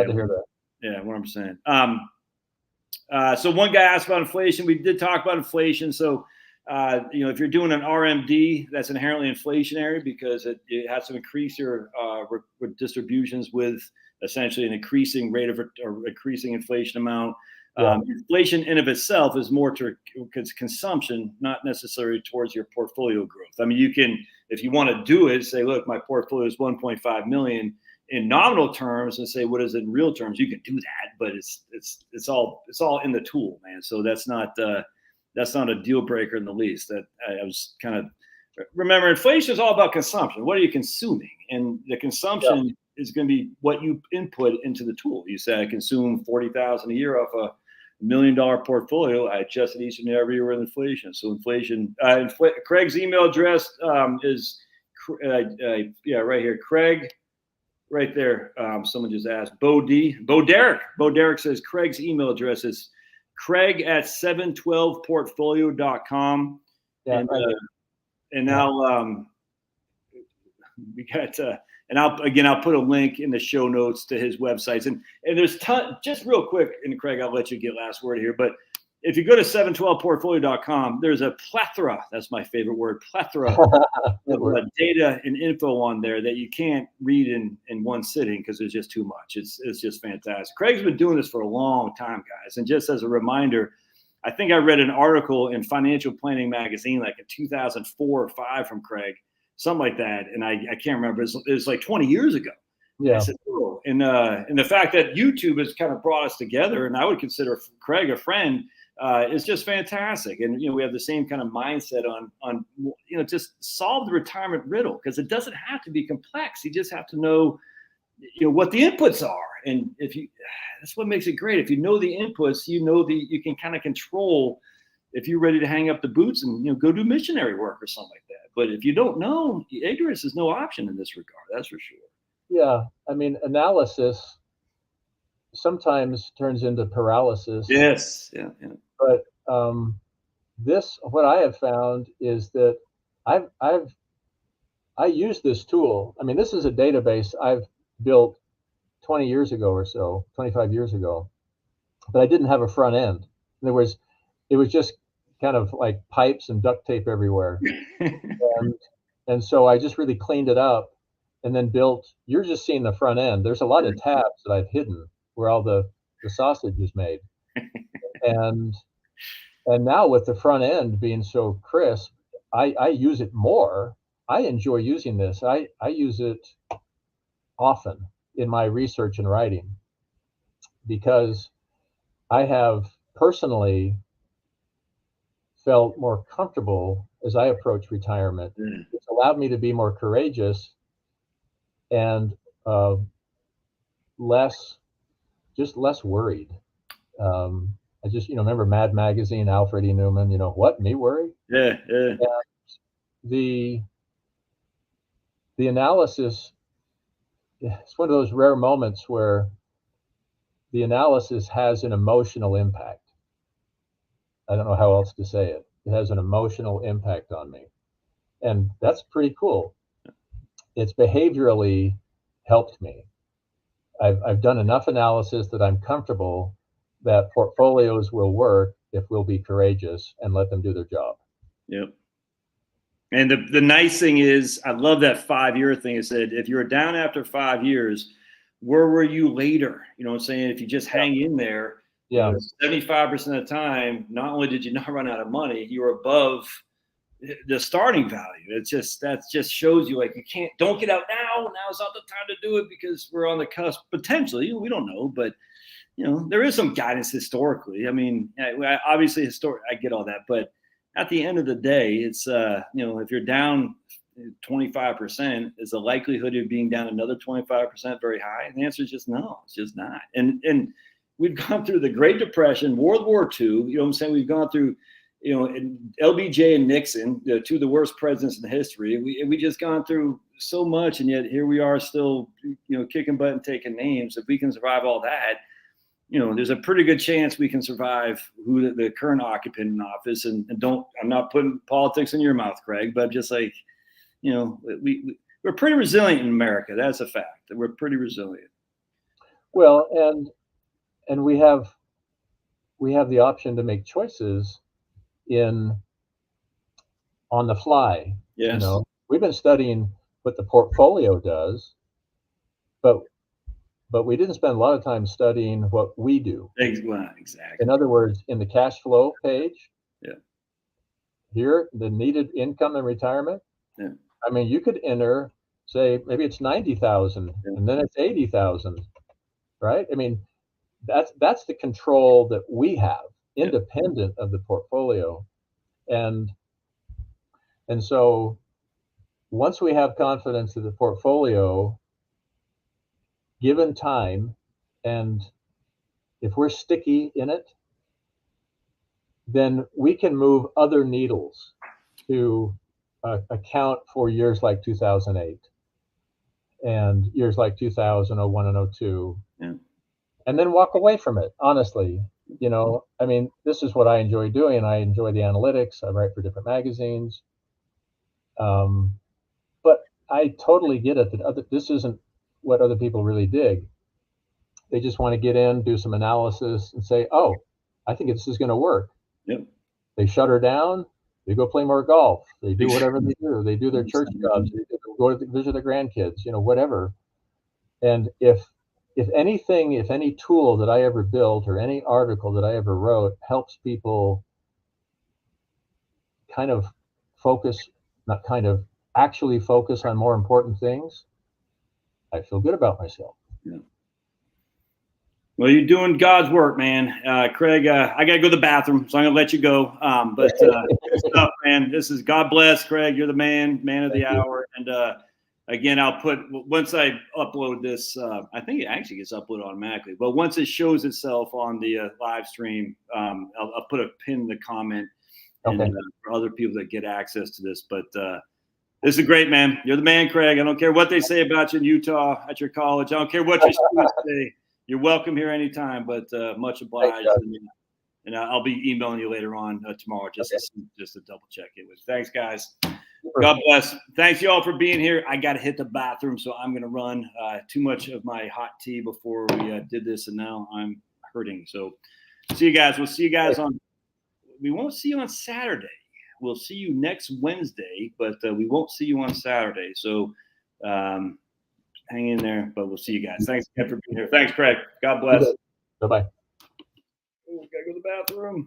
to hear that. Yeah, 100%. So one guy asked about inflation. We did talk about inflation. So if you're doing an RMD, that's inherently inflationary because it has to increase your distributions with essentially an increasing rate of or increasing inflation amount. Yeah. Inflation in of itself is more to consumption, not necessarily towards your portfolio growth. I mean, you can, if you want to do it, say, look, my portfolio is 1.5 million in nominal terms, and say, what is it in real terms? You can do that, but it's all in the tool, man. So that's not a deal breaker in the least. That I was kind of remember, inflation is all about consumption. What are you consuming? And the consumption is going to be what you input into the tool. You say I consume 40,000 a year off a $1 million portfolio. I adjust it each and every year with inflation. So inflation. Craig's email address is right here. Craig. Right there. Someone just asked. Bo Derek says Craig's email address is Craig@712portfolio.com. Yeah, and now we got and I'll put a link in the show notes to his websites, and there's just real quick, and Craig, I'll let you get last word here, but if you go to 712portfolio.com, there's a plethora, that's my favorite word, plethora of data and info on there that you can't read in one sitting because there's just too much. It's just fantastic. Craig's been doing this for a long time, guys. And just as a reminder, I think I read an article in Financial Planning Magazine like in 2004 or 5 from Craig, something like that. And I can't remember. It was like 20 years ago. Yeah. I said, oh. And the fact that YouTube has kind of brought us together, and I would consider Craig a friend, is just fantastic. And, we have the same kind of mindset on just solve the retirement riddle, because it doesn't have to be complex. You just have to know, what the inputs are. And that's what makes it great. If you know the inputs, you can kind of control if you're ready to hang up the boots and, go do missionary work or something like that. But if you don't know, ignorance is no option in this regard. That's for sure. Yeah. I mean, analysis sometimes turns into paralysis. Yes. Yeah. But what I have found is that I use this tool. I mean, this is a database I've built 20 years ago or so, 25 years ago, but I didn't have a front end. In other words, it was just kind of like pipes and duct tape everywhere. and so I just really cleaned it up and then built, you're just seeing the front end. There's a lot of tabs that I've hidden where all the sausage is made. And now with the front end being so crisp, I use it more. I enjoy using this. I use it often in my research and writing because I have personally felt more comfortable as I approach retirement. It's allowed me to be more courageous and less worried. I just, remember Mad Magazine, Alfred E. Newman, what, me worry? Yeah. And the analysis, it's one of those rare moments where the analysis has an emotional impact. I don't know how else to say it. It has an emotional impact on me. And that's pretty cool. It's behaviorally helped me. I've done enough analysis that I'm comfortable that portfolios will work if we'll be courageous and let them do their job. Yep. And the nice thing is, I love that 5-year thing. It said, if you're down after 5 years, where were you later? You know what I'm saying? If you just hang in there, Yeah. 75% of the time, not only did you not run out of money, you were above the starting value. It's just, that just shows you, like, you don't get out now. Now's not the time to do it because we're on the cusp potentially. We don't know, but there is some guidance historically. I mean, obviously I get all that, but at the end of the day, it's if you're down 25%, is the likelihood of being down another 25% very high? And the answer is just no. It's just not. And we've gone through the Great Depression, World War II. You know what I'm saying? We've gone through, LBJ and Nixon, two of the worst presidents in history. We just gone through so much, and yet here we are still, kicking butt and taking names. If we can survive all that, there's a pretty good chance we can survive who the current occupant in office. And I'm not putting politics in your mouth, Craig, but just like, we're pretty resilient in America. That's a fact. That we're pretty resilient. Well, and we have the option to make choices on the fly. Yes. We've been studying what the portfolio does, but we didn't spend a lot of time studying what we do. Exactly. In other words, in the cash flow page, here, the needed income in retirement. Yeah. I mean, you could enter, say, maybe it's 90,000, and then it's 80,000, right? I mean, that's the control that we have, independent of the portfolio, and so once we have confidence in the portfolio, given time, and if we're sticky in it, then we can move other needles to account for years like 2008 and years like 2001 and 02, and then walk away from it. Honestly, I mean, this is what I enjoy doing. I enjoy the analytics. I write for different magazines, but I totally get it that this isn't what other people really dig. They just want to get in, do some analysis, and say, "Oh, I think this is going to work." Yep. They shut her down. They go play more golf. They do whatever they do. They do their church jobs. They go to visit their grandkids. Whatever. And if any tool that I ever built or any article that I ever wrote helps people kind of actually focus on more important things, I feel good about myself. Yeah. Well, you're doing God's work, man. Craig, I got to go to the bathroom, so I'm going to let you go. But stuff, man, this is God bless, Craig. You're the man of the hour. And again, I'll put, once I upload this, I think it actually gets uploaded automatically. But once it shows itself on the live stream, I'll put a pin in the comment and, for other people that get access to this. But this is great, man. You're the man, Craig. I don't care what they say about you in Utah at your college. I don't care what your students say. You're welcome here anytime, but much obliged. And I'll be emailing you later on tomorrow just to double check it. Thanks, guys. God bless. Thanks, y'all, for being here. I got to hit the bathroom, so I'm going to run. Too much of my hot tea before we did this, and now I'm hurting. So see you guys. We'll see you guys we won't see you on Saturday. We'll see you next Wednesday, but we won't see you on Saturday. So hang in there, but we'll see you guys. Thanks again for being here. Thanks, Craig. God bless. Bye-bye. Oh, gotta go to the bathroom.